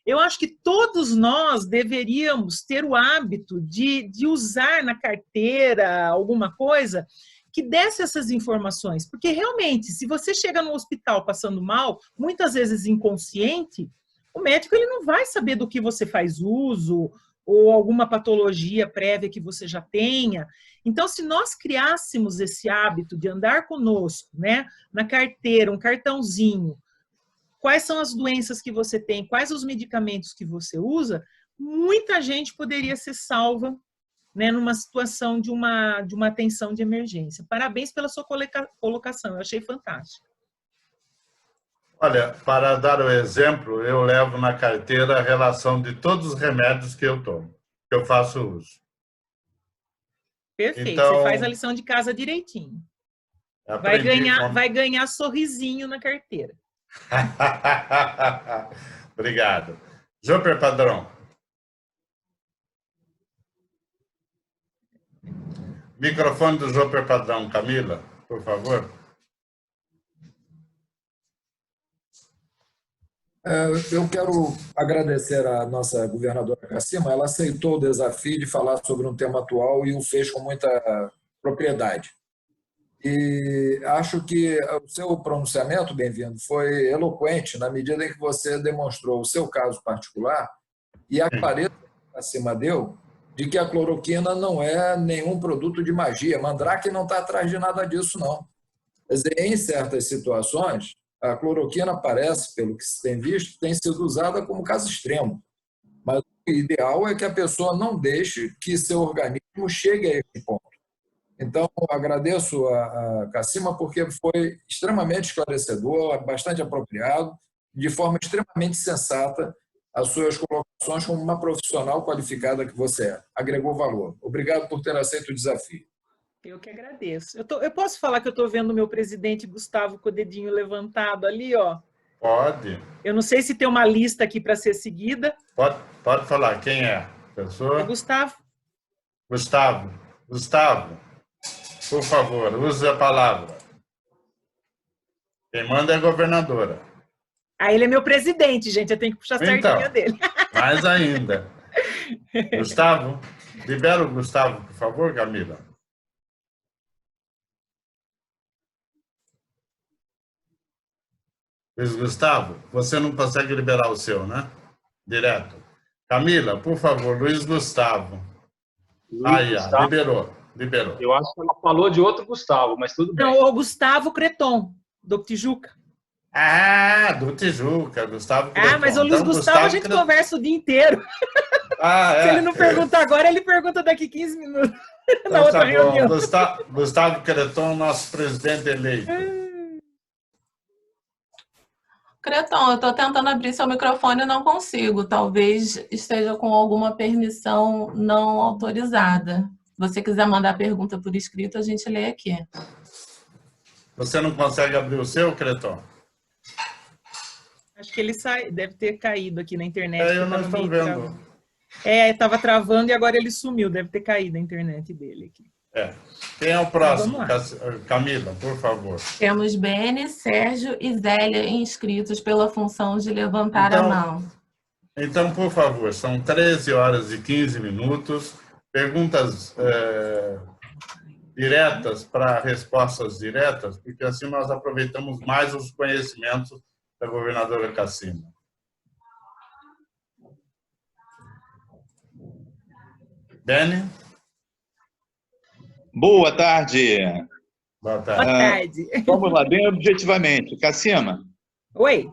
Eu acho que todos nós deveríamos ter o hábito de usar na carteira alguma coisa que desse essas informações, porque realmente, se você chega no hospital passando mal, muitas vezes inconsciente, o médico ele não vai saber do que você faz uso, ou alguma patologia prévia que você já tenha. Então, se nós criássemos esse hábito de andar conosco, né, na carteira, um cartãozinho, quais são as doenças que você tem, quais os medicamentos que você usa, muita gente poderia ser salva, né, numa situação de uma atenção de emergência. Parabéns pela sua colocação, eu achei fantástico. Olha, para dar o exemplo, eu levo na carteira a relação de todos os remédios que eu tomo, que eu faço uso. Perfeito, então, você faz a lição de casa direitinho. Vai ganhar sorrisinho na carteira. Obrigado. Joper Padrão. Microfone do Joper Padrão, Camila, por favor. Eu quero agradecer à nossa governadora Cassima, ela aceitou o desafio de falar sobre um tema atual e o fez com muita propriedade. E acho que o seu pronunciamento, bem-vindo, foi eloquente na medida em que você demonstrou o seu caso particular e a clareza que a Cassima deu de que a cloroquina não é nenhum produto de magia. Mandrake não está atrás de nada disso, não. Quer dizer, em certas situações, a cloroquina parece, pelo que se tem visto, tem sido usada como caso extremo. Mas o ideal é que a pessoa não deixe que seu organismo chegue a esse ponto. Então, agradeço a Cassima porque foi extremamente esclarecedor, bastante apropriado, de forma extremamente sensata, as suas colocações como uma profissional qualificada que você é. Agregou valor. Obrigado por ter aceito o desafio. Eu que agradeço. Eu posso falar que eu estou vendo o meu presidente Gustavo com o dedinho levantado ali, ó? Pode. Eu não sei se tem uma lista aqui para ser seguida. Pode falar. Quem é? Pessoa? É Gustavo. Gustavo, por favor, use a palavra. Quem manda é a governadora. Ele é meu presidente, gente. Eu tenho que puxar a sardinha dele. Mais ainda. Gustavo, libera o Gustavo, por favor, Camila. Luiz Gustavo, você não consegue liberar o seu, né? Direto. Camila, por favor, Luiz Gustavo. Aí, liberou. Eu acho que ela falou de outro Gustavo, mas tudo bem. Não, o Gustavo Creton, do Tijuca. Do Tijuca, Gustavo Creton. Mas o Luiz então, Gustavo a gente conversa o dia inteiro. Se ele não pergunta agora, ele pergunta daqui 15 minutos. Então, na outra reunião. Gustavo Creton, nosso presidente eleito. Creton, eu estou tentando abrir seu microfone e não consigo. Talvez esteja com alguma permissão não autorizada. Se você quiser mandar a pergunta por escrito, a gente lê aqui. Você não consegue abrir o seu, Creton? Acho que ele deve ter caído aqui na internet. Eu não estou vendo. Estava travando e agora ele sumiu. Deve ter caído a internet dele aqui. Quem é o próximo? Camila, por favor. Temos Bene, Sérgio e Zélia inscritos pela função de levantar a mão. Então, por favor, são 13 horas e 15 minutos. Perguntas diretas para respostas diretas, porque assim nós aproveitamos mais os conhecimentos da governadora Cassima. Beni? Boa tarde. Boa tarde. Boa tarde. Vamos lá, bem objetivamente. Cassima. Oi.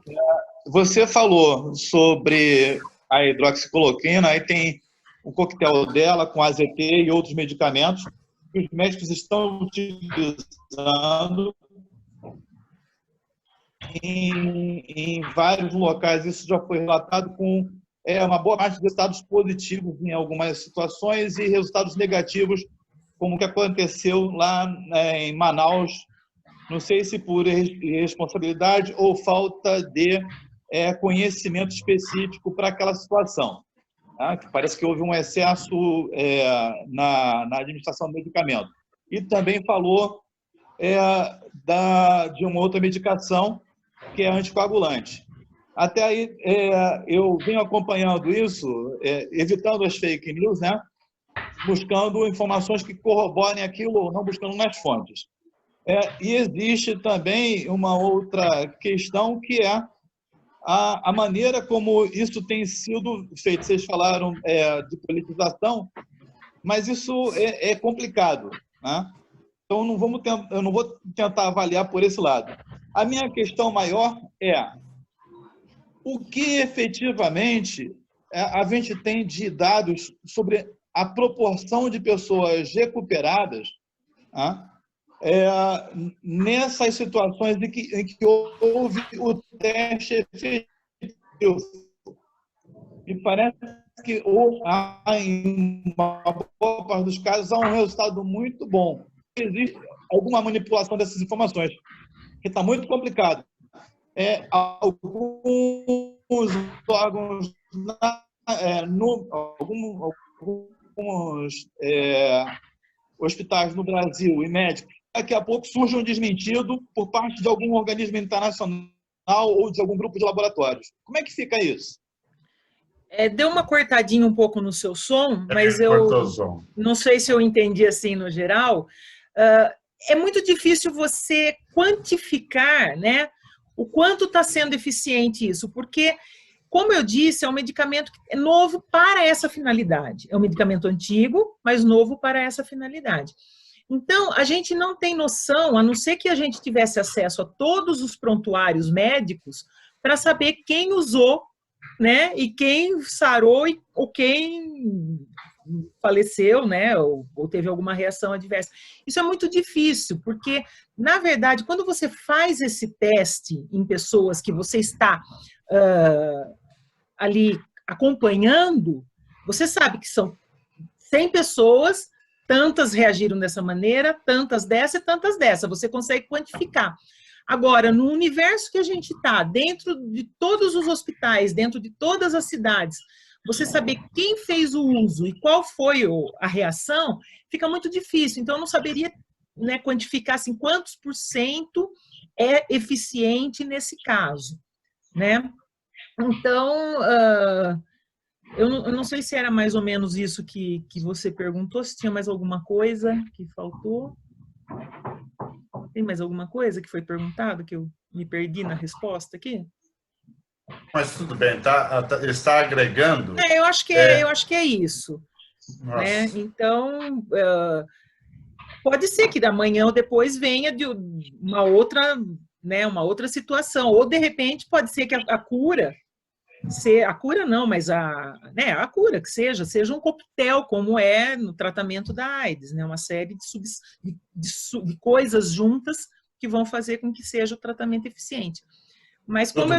Você falou sobre a hidroxicloroquina, aí tem o coquetel dela com AZT e outros medicamentos que os médicos estão utilizando em vários locais. Isso já foi relatado com uma boa parte de resultados positivos em algumas situações e resultados negativos, como o que aconteceu lá em Manaus, não sei se por irresponsabilidade ou falta de conhecimento específico para aquela situação. Tá? Que parece que houve um excesso na administração do medicamento. E também falou de uma outra medicação, que é anticoagulante. Até aí, eu venho acompanhando isso, evitando as fake news, né? Buscando informações que corroborem aquilo ou não, buscando nas fontes. E existe também uma outra questão, que é a maneira como isso tem sido feito. Vocês falaram de politização, mas isso é complicado, né? Então, eu não vou tentar avaliar por esse lado. A minha questão maior é o que efetivamente a gente tem de dados sobre a proporção de pessoas recuperadas, nessas situações em que houve o teste efetivo. E parece que em uma boa parte dos casos há um resultado muito bom. Existe alguma manipulação dessas informações, que está muito complicado. Alguns órgãos, alguns hospitais no Brasil e médicos, daqui a pouco surge um desmentido por parte de algum organismo internacional ou de algum grupo de laboratórios. Como é que fica isso? Deu uma cortadinha um pouco no seu som, mas eu não sei se eu entendi assim no geral. É muito difícil você quantificar, né, o quanto está sendo eficiente isso, porque, como eu disse, é um medicamento que é novo para essa finalidade. É um medicamento antigo, mas novo para essa finalidade. Então, a gente não tem noção, a não ser que a gente tivesse acesso a todos os prontuários médicos, para saber quem usou, né, e quem sarou ou quem faleceu, né, ou teve alguma reação adversa. Isso é muito difícil, porque, na verdade, quando você faz esse teste em pessoas que você está ali acompanhando, você sabe que são 100 pessoas, tantas reagiram dessa maneira, tantas dessa e tantas dessa, você consegue quantificar. Agora, no universo que a gente está, dentro de todos os hospitais, dentro de todas as cidades, você saber quem fez o uso e qual foi a reação, fica muito difícil. Então, eu não saberia, né, quantificar assim, quantos % é eficiente nesse caso, né? Então, eu não sei se era mais ou menos isso que você perguntou, se tinha mais alguma coisa que faltou. Tem mais alguma coisa que foi perguntado que eu me perdi na resposta aqui? Mas tudo bem, está agregando. Eu acho que é isso. Né? Então, pode ser que da manhã ou depois venha de uma outra, né, uma outra situação. Ou, de repente, pode ser que a cura, a cura não, mas a cura que seja um coquetel, como é no tratamento da AIDS, né? Uma série de coisas juntas que vão fazer com que seja o tratamento eficiente. Mas como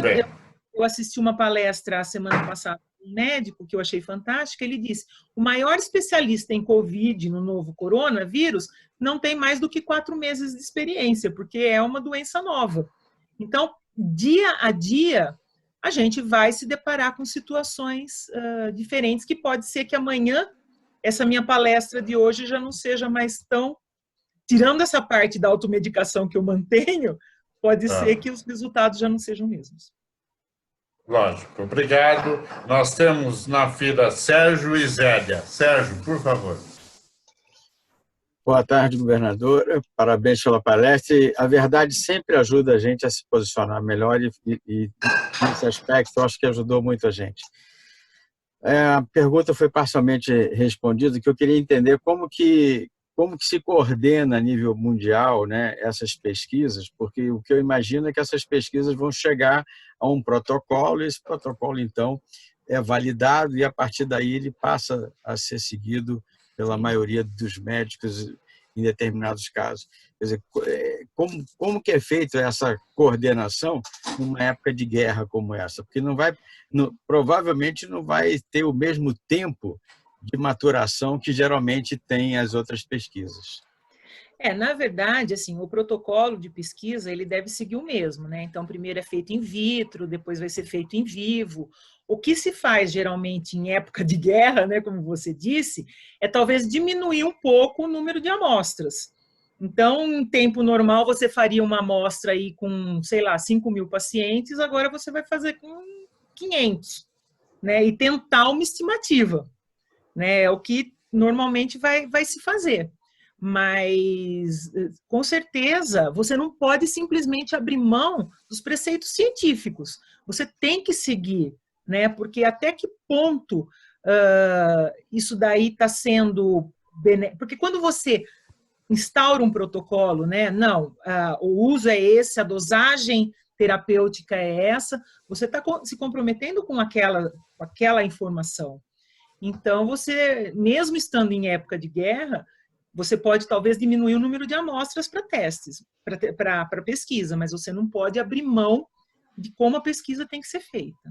eu assisti uma palestra a semana passada de um médico, que eu achei fantástica, ele disse: o maior especialista em Covid, no novo coronavírus, não tem mais do que 4 meses de experiência, porque é uma doença nova. Então, dia a dia, a gente vai se deparar com situações diferentes, que pode ser que amanhã, essa minha palestra de hoje já não seja mais tão... Tirando essa parte da automedicação que eu mantenho, pode ser que os resultados já não sejam mesmos. Lógico, obrigado. Nós temos na fila Sérgio e Zélia. Sérgio, por favor. Boa tarde, governadora. Parabéns pela palestra. A verdade sempre ajuda a gente a se posicionar melhor e nesse aspecto, eu acho que ajudou muito a gente. A pergunta foi parcialmente respondida, que eu queria entender como que se coordena a nível mundial, né, essas pesquisas, porque o que eu imagino é que essas pesquisas vão chegar a um protocolo, e esse protocolo, então, é validado e, a partir daí, ele passa a ser seguido pela maioria dos médicos em determinados casos. Quer dizer, como que é feita essa coordenação numa época de guerra como essa? Porque provavelmente não vai ter o mesmo tempo de maturação que geralmente tem as outras pesquisas. Na verdade, assim, o protocolo de pesquisa ele deve seguir o mesmo, né? Então, primeiro é feito in vitro, depois vai ser feito em vivo. O que se faz geralmente em época de guerra, né, como você disse, é talvez diminuir um pouco o número de amostras. Então, em tempo normal, você faria uma amostra aí com, sei lá, 5.000 pacientes, agora você vai fazer com 500, né? E tentar uma estimativa, né? É o que normalmente vai se fazer. Mas, com certeza, você não pode simplesmente abrir mão dos preceitos científicos. Você tem que seguir, né? Porque até que ponto isso daí está sendo benéfico? Porque quando você instaura um protocolo, né? Não, o uso é esse, a dosagem terapêutica é essa, você está se comprometendo com aquela informação. Então, você, mesmo estando em época de guerra, você pode talvez diminuir o número de amostras para testes, para pesquisa, mas você não pode abrir mão de como a pesquisa tem que ser feita.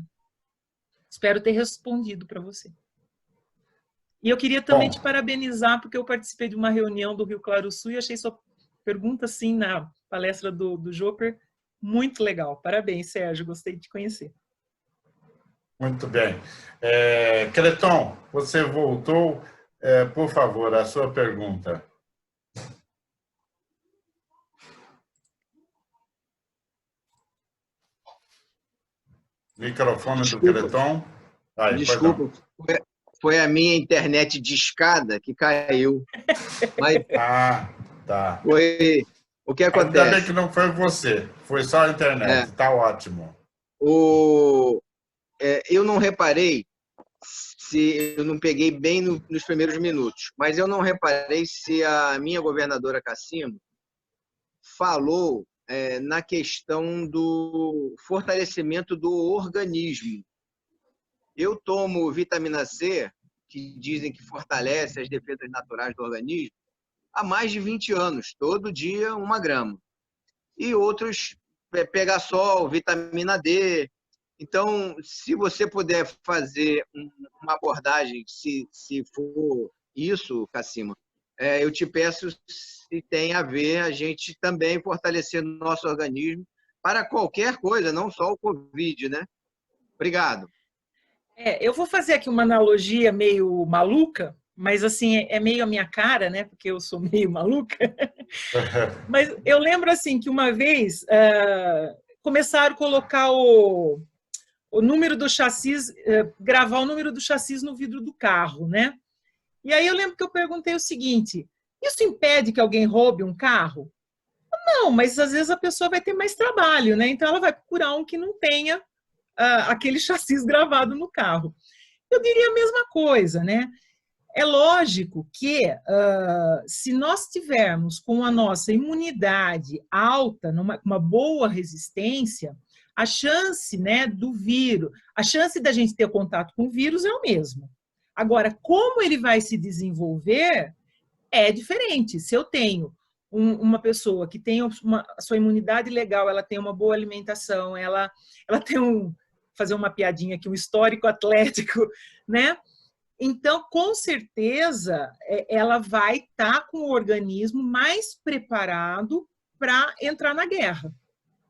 Espero ter respondido para você. E eu queria também te parabenizar, porque eu participei de uma reunião do Rio Claro Sul e achei sua pergunta, assim, na palestra do Joper, muito legal. Parabéns, Sérgio, gostei de te conhecer. Muito bem. Creton, você voltou. Por favor, a sua pergunta. Microfone do Creton. Desculpa, foi a minha internet de escada que caiu. Mas tá. Foi o que acontece. Ainda bem que não foi você, foi só a internet. Está ótimo. Eu não reparei se eu não peguei bem nos primeiros minutos, mas eu não reparei se a minha governadora Cassimo falou na questão do fortalecimento do organismo. Eu tomo vitamina C, que dizem que fortalece as defesas naturais do organismo, há mais de 20 anos, todo dia 1 grama. E outros, Pegasol, vitamina D. Então, se você puder fazer uma abordagem, se for isso, Cassimo, eu te peço se tem a ver a gente também fortalecer o nosso organismo para qualquer coisa, não só o Covid, né? Obrigado. Eu vou fazer aqui uma analogia meio maluca, mas assim, é meio a minha cara, né? Porque eu sou meio maluca. Mas eu lembro assim que uma vez começaram a colocar o número do chassis, gravar o número do chassis no vidro do carro, né? E aí eu lembro que eu perguntei o seguinte: isso impede que alguém roube um carro? Não, mas às vezes a pessoa vai ter mais trabalho, né? Então ela vai procurar um que não tenha aquele chassis gravado no carro. Eu diria a mesma coisa, né? É lógico que se nós tivermos com a nossa imunidade alta, uma boa resistência, a chance, né, do vírus, a chance da gente ter contato com o vírus é o mesmo. Agora, como ele vai se desenvolver é diferente. Se eu tenho uma pessoa que tem a sua imunidade legal, ela tem uma boa alimentação, ela tem fazer uma piadinha aqui, um histórico atlético, né? Então, com certeza, ela vai estar com o organismo mais preparado para entrar na guerra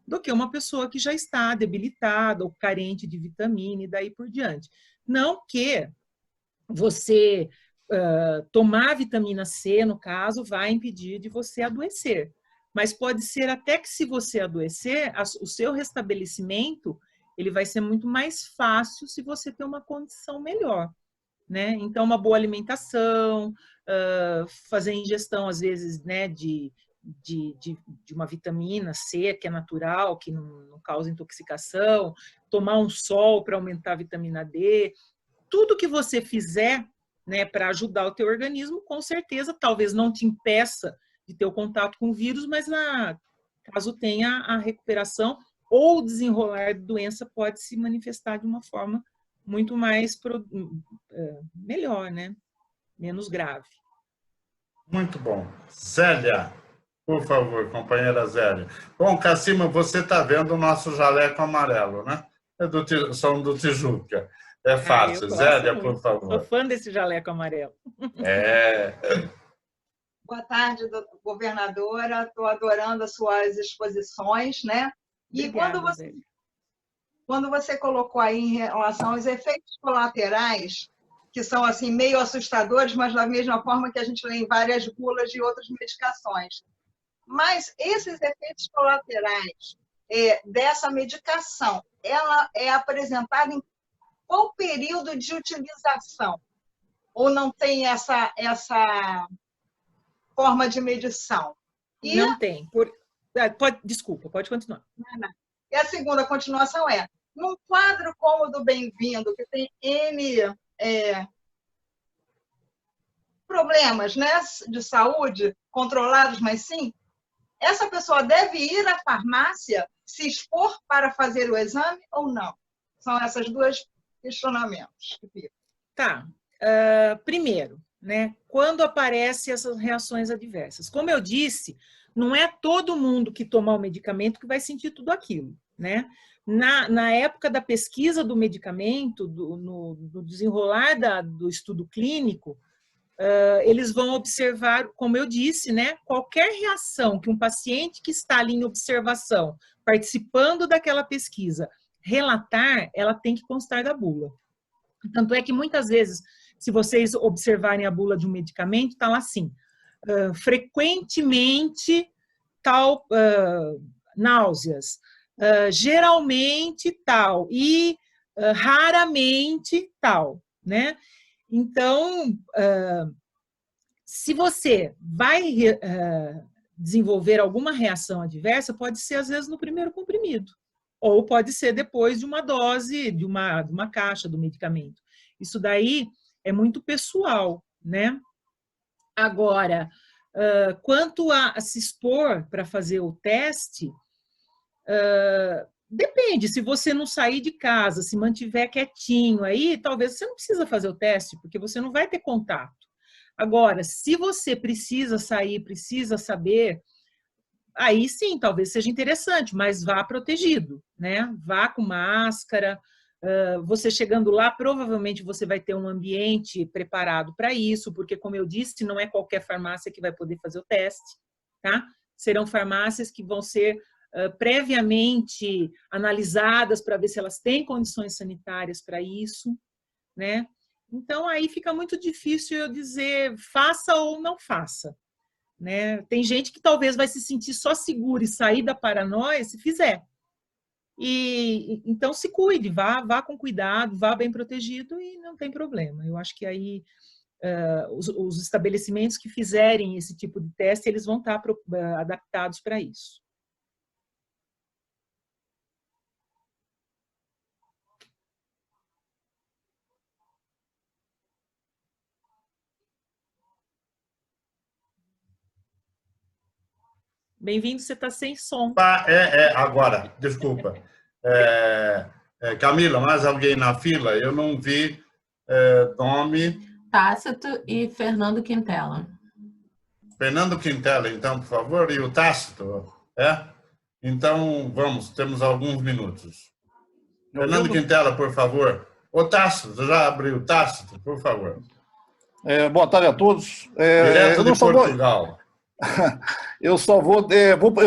do que uma pessoa que já está debilitada ou carente de vitamina e daí por diante. Não que você tomar vitamina C, no caso, vai impedir de você adoecer. Mas pode ser até que se você adoecer, o seu restabelecimento ele vai ser muito mais fácil se você ter uma condição melhor. né? Então, uma boa alimentação, fazer ingestão, às vezes, né, de uma vitamina C, que é natural, que não causa intoxicação, tomar um sol para aumentar a vitamina D, tudo que você fizer, né, para ajudar o teu organismo, com certeza, talvez não te impeça de ter o contato com o vírus, mas caso tenha a recuperação ou o desenrolar da doença pode se manifestar de uma forma muito mais melhor, né? Menos grave. Muito bom. Zélia, por favor, companheira Zélia. Bom, Cassima, você está vendo o nosso jaleco amarelo, né? São do Tijuca. É fácil. Zélia, por favor. Sou fã desse jaleco amarelo. Boa tarde, governadora. Estou adorando as suas exposições, né? E obrigada, quando você colocou aí em relação aos efeitos colaterais, que são assim meio assustadores, mas da mesma forma que a gente lê em várias bulas de outras medicações. Mas esses efeitos colaterais dessa medicação, ela é apresentada em qual período de utilização? Ou não tem essa forma de medição? Não tem. Desculpa, pode continuar. E a segunda continuação é, num quadro como o do Bem-vindo, que tem N problemas, né, de saúde controlados, mas sim, essa pessoa deve ir à farmácia se expor para fazer o exame ou não? São esses dois questionamentos. Tá. Primeiro, né, quando aparecem essas reações adversas? Como eu disse, não é todo mundo que tomar o medicamento que vai sentir tudo aquilo, né? Na época da pesquisa do medicamento, no desenrolar do estudo clínico, eles vão observar, como eu disse, né, qualquer reação que um paciente que está ali em observação, participando daquela pesquisa, relatar, ela tem que constar da bula. Tanto é que muitas vezes, se vocês observarem a bula de um medicamento, está lá assim, frequentemente tal náuseas, geralmente tal e raramente tal, né? Então, se você vai desenvolver alguma reação adversa, pode ser às vezes no primeiro comprimido, ou pode ser depois de uma dose, de uma caixa do medicamento. Isso daí é muito pessoal, né? Agora, quanto a se expor para fazer o teste, depende, se você não sair de casa, se mantiver quietinho aí, talvez você não precisa fazer o teste, porque você não vai ter contato. Agora, se você precisa sair, precisa saber, aí sim, talvez seja interessante, mas vá protegido, né? Vá com máscara, você chegando lá, provavelmente você vai ter um ambiente preparado para isso, porque, como eu disse, não é qualquer farmácia que vai poder fazer o teste, tá? Serão farmácias que vão ser previamente analisadas para ver se elas têm condições sanitárias para isso, né? Então, aí fica muito difícil eu dizer faça ou não faça, né? Tem gente que talvez vai se sentir só segura e sair da paranoia se fizer. E então se cuide, vá com cuidado, vá bem protegido e não tem problema. Eu acho que aí os estabelecimentos que fizerem esse tipo de teste, eles vão estar adaptados para isso. Bem-vindo, você está sem som. Agora, desculpa. Camila, mais alguém na fila? Eu não vi nome. Tácito e Fernando Quintela. Fernando Quintela, então, por favor, e o Tácito? Então, vamos, temos alguns minutos. Fernando Quintela, por favor. O Tácito, já abriu o Tácito, por favor. Boa tarde a todos. Direto de Portugal. Eu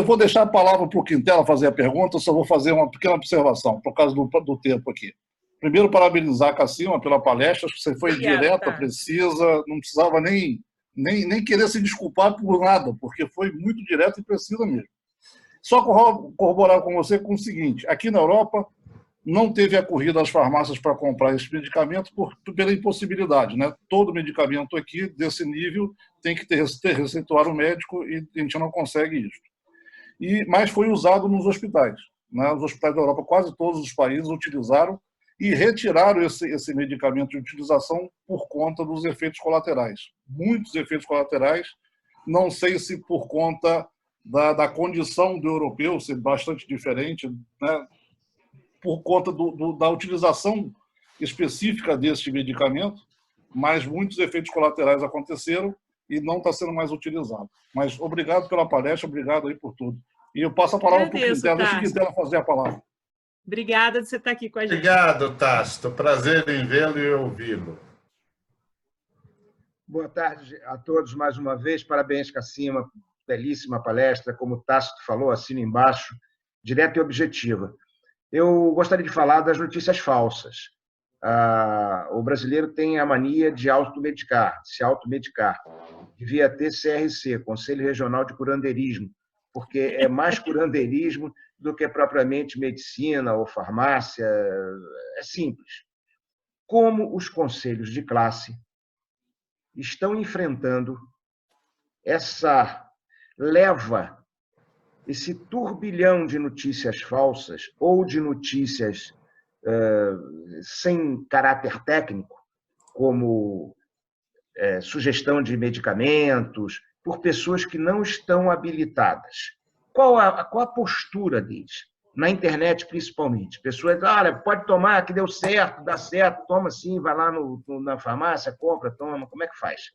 vou deixar a palavra para o Quintela fazer a pergunta, eu só vou fazer uma pequena observação, por causa do tempo aqui. Primeiro, parabenizar a Cassima pela palestra, acho que você foi direta, precisa, não precisava nem querer se desculpar por nada, porque foi muito direta e precisa mesmo. Só corroborar com você com o seguinte, aqui na Europa, não teve a corrida às farmácias para comprar esse medicamento pela impossibilidade, né? Todo medicamento aqui desse nível tem que ter receituário médico e a gente não consegue isso. Mas foi usado nos hospitais, né? Os hospitais da Europa, quase todos os países utilizaram e retiraram esse medicamento de utilização por conta dos efeitos colaterais. Muitos efeitos colaterais, não sei se por conta da condição do europeu ser bastante diferente, né? Por conta da utilização específica deste medicamento, mas muitos efeitos colaterais aconteceram e não está sendo mais utilizado. Mas obrigado pela palestra, obrigado aí por tudo. E eu passo a palavra para o Quintela, deixa o Quintela fazer a palavra. Obrigada de você estar aqui com a gente. Obrigado, Tácito. Prazer em vê-lo e ouvi-lo. Boa tarde a todos mais uma vez. Parabéns, Cassima. Belíssima palestra. Como o Tácito falou, assina embaixo, direta e objetiva. Eu gostaria de falar das notícias falsas. O brasileiro tem a mania de se automedicar. Devia ter CRC, Conselho Regional de Curandeirismo, porque é mais curandeirismo do que propriamente medicina ou farmácia. É simples. Como os conselhos de classe estão enfrentando essa leva, esse turbilhão de notícias falsas ou de notícias sem caráter técnico, como sugestão de medicamentos, por pessoas que não estão habilitadas. Qual a postura deles? Na internet, principalmente. Pessoas dizem, olha, pode tomar, que deu certo, dá certo, toma sim, vai lá na farmácia, compra, toma. Como é que faz?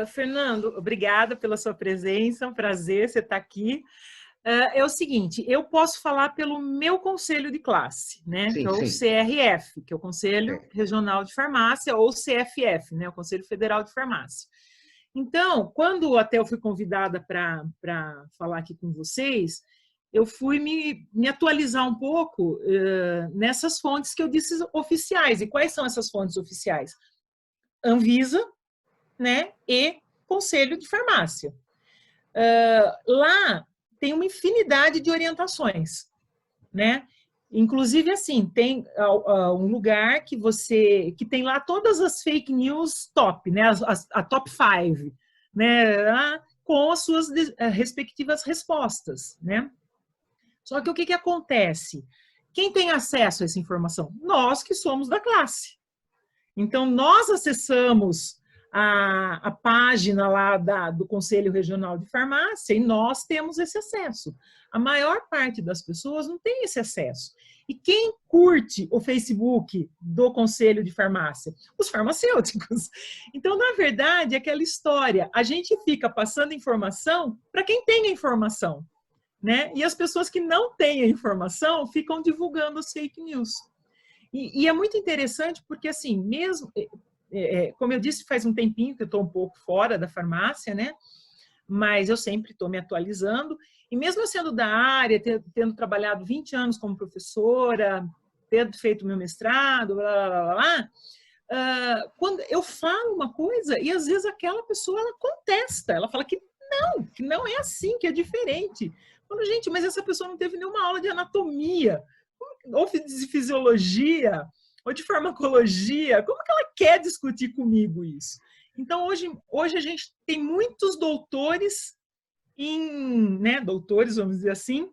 Fernando, obrigada pela sua presença, é um prazer você estar aqui. É o seguinte, eu posso falar pelo meu conselho de classe, né? Sim, que é o CRF, que é o Conselho Regional de Farmácia, ou CFF, né? O Conselho Federal de Farmácia. Então, quando até eu fui convidada para falar aqui com vocês, eu fui me atualizar um pouco nessas fontes que eu disse oficiais. E quais são essas fontes oficiais? Anvisa, né, e Conselho de Farmácia. Lá tem uma infinidade de orientações, né? Inclusive, assim, tem um lugar que tem lá todas as fake news top, né? A top 5, né? Com as suas respectivas respostas, né? Só que o que acontece? Quem tem acesso a essa informação? Nós que somos da classe. Então, nós acessamos a página lá do Conselho Regional de Farmácia e nós temos esse acesso. A maior parte das pessoas não tem esse acesso. E quem curte o Facebook do Conselho de Farmácia? Os farmacêuticos. Então, na verdade, é aquela história, a gente fica passando informação para quem tem a informação, né? E as pessoas que não têm a informação ficam divulgando as fake news. E é muito interessante porque, assim, mesmo... como eu disse, faz um tempinho que eu estou um pouco fora da farmácia, né? Mas eu sempre estou me atualizando. E mesmo eu sendo da área, tendo trabalhado 20 anos como professora, tendo feito meu mestrado, blá, blá, blá, blá, quando eu falo uma coisa e às vezes aquela pessoa ela contesta, ela fala que não é assim, que é diferente. Quando, gente, mas essa pessoa não teve nenhuma aula de anatomia, ou de fisiologia, ou de farmacologia, como que ela quer discutir comigo isso? Então, hoje a gente tem muitos doutores doutores, vamos dizer assim,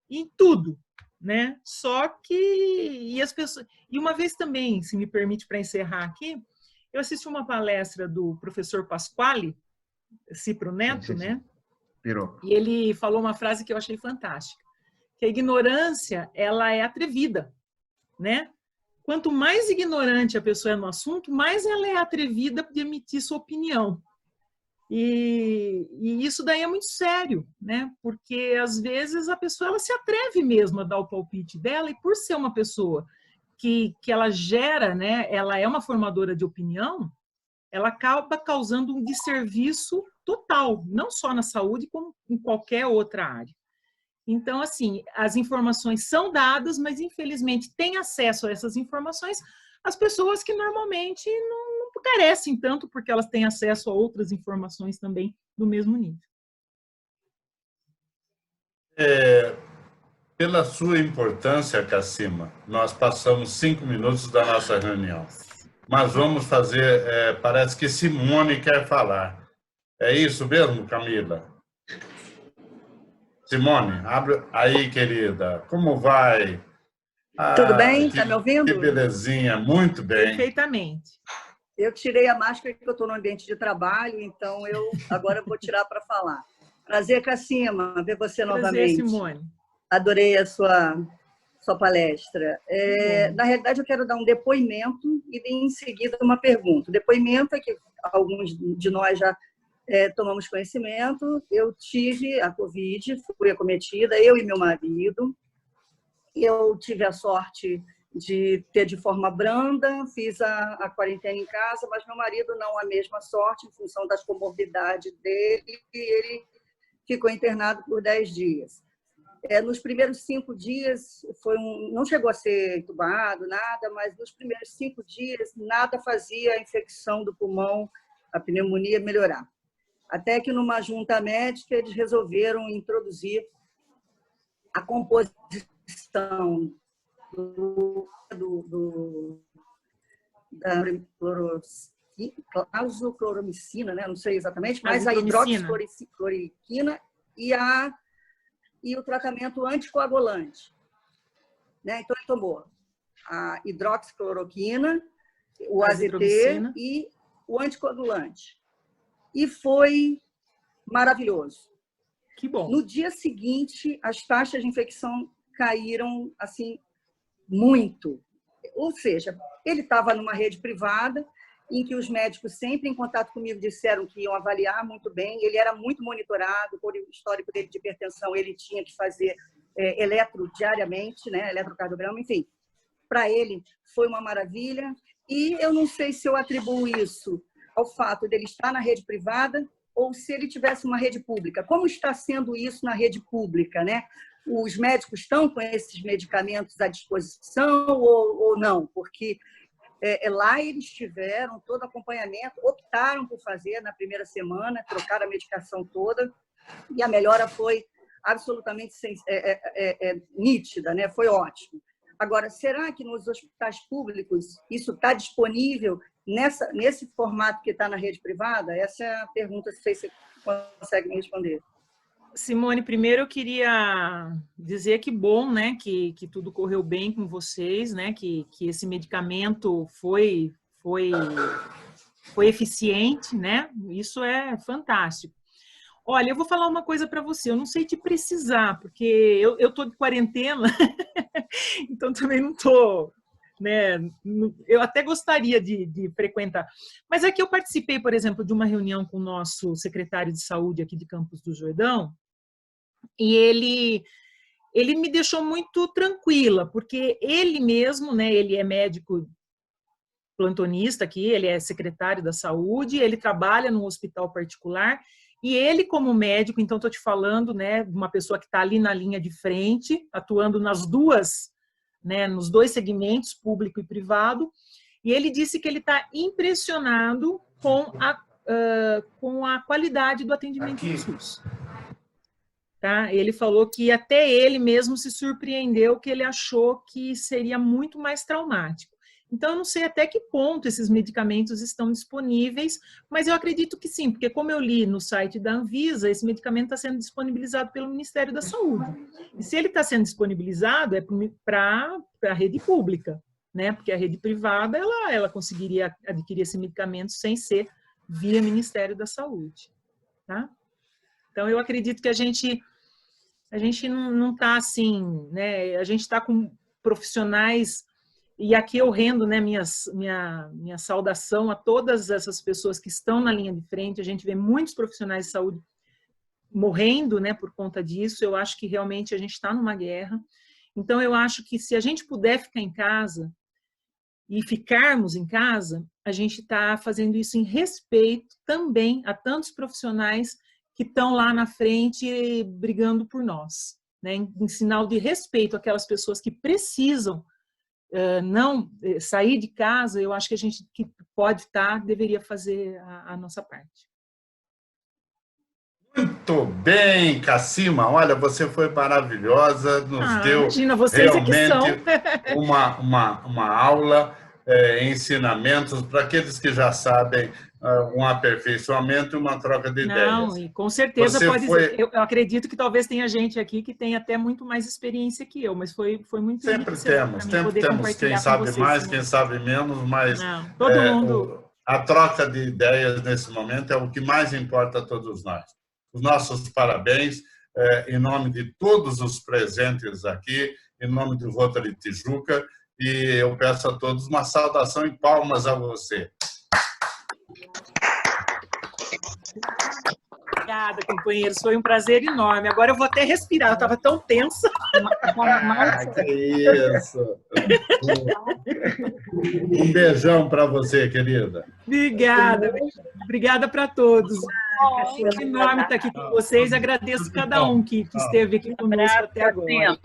em tudo, né? Só que, e uma vez também, se me permite para encerrar aqui, eu assisti uma palestra do professor Pasquale, Cipro Neto, né? Virou. E ele falou uma frase que eu achei fantástica, que a ignorância, ela é atrevida, né? Quanto mais ignorante a pessoa é no assunto, mais ela é atrevida de emitir sua opinião. E isso daí é muito sério, né? Porque, às vezes, a pessoa ela se atreve mesmo a dar o palpite dela, e por ser uma pessoa que ela gera, né? Ela é uma formadora de opinião, ela acaba causando um desserviço total, não só na saúde, como em qualquer outra área. Então, assim, as informações são dadas, mas, infelizmente, tem acesso a essas informações as pessoas que normalmente não carecem tanto, porque elas têm acesso a outras informações também do mesmo nível. pela sua importância, Cassima, nós passamos 5 minutos da nossa reunião. Mas vamos fazer, parece que Simone quer falar. É isso mesmo, Camila? Simone, abre aí, querida. Como vai? Tudo bem? Está me ouvindo? Que belezinha, muito bem. Perfeitamente. Eu tirei a máscara porque eu estou no ambiente de trabalho, então eu agora vou tirar para falar. Prazer, Cassima, ver você novamente. Prazer, Simone. Adorei a sua palestra. Na realidade, eu quero dar um depoimento e, em seguida, uma pergunta. O depoimento é que alguns de nós já tomamos conhecimento. Eu tive a Covid, fui acometida, eu e meu marido. Eu tive a sorte de ter de forma branda, fiz a quarentena em casa, mas meu marido não a mesma sorte, em função das comorbidades dele, e ele ficou internado por 10 dias. Nos primeiros 5 dias, não chegou a ser entubado, nada, mas nos primeiros 5 dias, nada fazia a infecção do pulmão, a pneumonia melhorar. Até que, numa junta médica, eles resolveram introduzir a composição da cloromicina, né? Não sei exatamente, mas a hidroxicloroquina e o tratamento anticoagulante. Né? Então, ele tomou a hidroxicloroquina, o AZT e o anticoagulante. E foi maravilhoso. Que bom. No dia seguinte, as taxas de infecção caíram assim muito. Ou seja, ele estava numa rede privada, em que os médicos sempre em contato comigo disseram que iam avaliar muito bem. Ele era muito monitorado, por o histórico dele de hipertensão, ele tinha que fazer eletro diariamente, né, eletrocardiograma, enfim. Para ele foi uma maravilha. E eu não sei se eu atribuo isso ao fato dele estar na rede privada ou se ele tivesse uma rede pública. Como está sendo isso na rede pública, né? Os médicos estão com esses medicamentos à disposição ou não? Porque lá eles tiveram todo acompanhamento, optaram por fazer na primeira semana, trocaram a medicação toda, e a melhora foi absolutamente nítida, né? Foi ótimo. Agora, será que nos hospitais públicos isso está disponível nesse formato que está na rede privada? Essa é a pergunta, não sei se você consegue me responder. Simone, primeiro eu queria dizer que bom, né, que tudo correu bem com vocês, né, que esse medicamento foi eficiente, né, isso é fantástico. Olha, eu vou falar uma coisa para você, eu não sei te precisar, porque eu estou de quarentena, então também não estou, né, eu até gostaria de frequentar, mas é que eu participei, por exemplo, de uma reunião com o nosso secretário de saúde aqui de Campos do Jordão, e ele me deixou muito tranquila, porque ele mesmo, né, ele é médico plantonista aqui, ele é secretário da saúde, ele trabalha num hospital particular, e ele como médico, então estou te falando, né, de uma pessoa que está ali na linha de frente, atuando nas duas, né, nos dois segmentos, público e privado, e ele disse que ele está impressionado com a qualidade do atendimento do SUS. Tá? Ele falou que até ele mesmo se surpreendeu, que ele achou que seria muito mais traumático. Então, eu não sei até que ponto esses medicamentos estão disponíveis, mas eu acredito que sim, porque como eu li no site da Anvisa, esse medicamento está sendo disponibilizado pelo Ministério da Saúde. E se ele está sendo disponibilizado, é para a rede pública, né? Porque a rede privada, ela conseguiria adquirir esse medicamento sem ser via Ministério da Saúde. Tá? Então, eu acredito que a gente não está assim, né? A gente está com profissionais, e aqui eu rendo, né, minha saudação a todas essas pessoas que estão na linha de frente. A gente vê muitos profissionais de saúde morrendo, né, por conta disso. Eu acho que realmente a gente está numa guerra. Então, eu acho que se a gente puder ficar em casa e ficarmos em casa, a gente está fazendo isso em respeito também a tantos profissionais que estão lá na frente brigando por nós, né? Em sinal de respeito àquelas pessoas que precisam não sair de casa. Eu acho que a gente que pode estar, deveria fazer a nossa parte. Muito Muito bem, Cassima. Olha, você foi maravilhosa, nos deu imagina, vocês realmente uma aula, ensinamentos para aqueles que já sabem, um aperfeiçoamento e uma troca de ideias. Não, e com certeza eu acredito que talvez tenha gente aqui que tem até muito mais experiência que eu, mas foi muito sempre temos quem sabe mais, quem sabe menos, mas todo mundo. A troca de ideias nesse momento é o que mais importa a todos nós. Os nossos parabéns, em nome de todos os presentes aqui, em nome do Rotary Tijuca, e eu peço a todos uma saudação e palmas a você. Obrigada, companheiros. Foi um prazer enorme. Agora eu vou até respirar. Eu estava tão tensa. Que isso! Um beijão para você, querida. Obrigada. Obrigada para todos. É enorme estar aqui com vocês. Agradeço cada um que esteve aqui conosco até agora.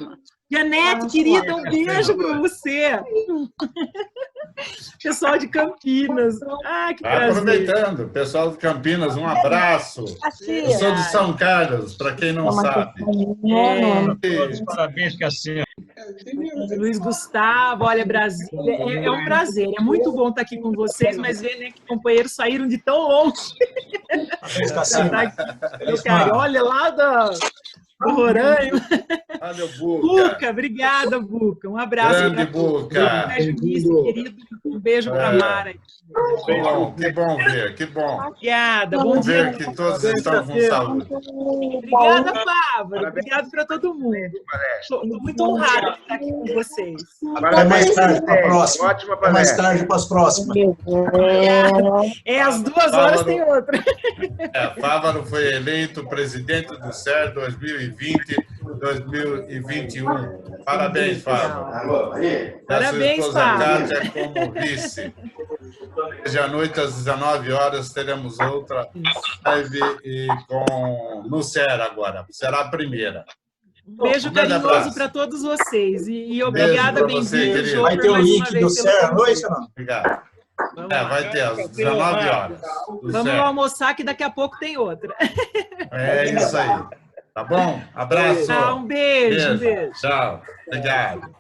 Janete, querida, um beijo para você. Pessoal de Campinas. Que prazer. Aproveitando, pessoal de Campinas, um abraço. Eu sou de São Carlos, para quem não sabe. Parabéns, Cassima. Luiz Gustavo, olha, Brasília, é um prazer. É muito bom estar aqui com vocês, mas ver, né, que companheiros saíram de tão longe. Parabéns, Cassima. Olha lá do Roraima. Olha o Buca. Buca, obrigada, Buca. Um abraço. Grande Buca. Querido. Um beijo para Mara. Que bom ver, que bom. Obrigada, bom dia. Ver que todos estão com saúde. Obrigada, Fábio. Obrigada para todo mundo. Estou muito honrada de estar aqui com vocês. Até mais tarde para a próxima. Ótima palestra. Mais tarde para as próximas. Às 2 horas tem outra. Fávaro foi eleito presidente do SER 2020-2021. Parabéns, Fávaro. Parabéns, Fávaro. Kátia como vice. Hoje à noite, às 19 horas, teremos outra live no SER agora. Será a primeira. Um beijo carinhoso para todos vocês. E obrigada, bem-vindo. Vai ter o link do SER à noite ou não? Obrigado. Vai ter às 19 horas. Vamos almoçar que daqui a pouco tem outra. É isso aí. Tá bom? Abraço. Um beijo. Tchau. Obrigado.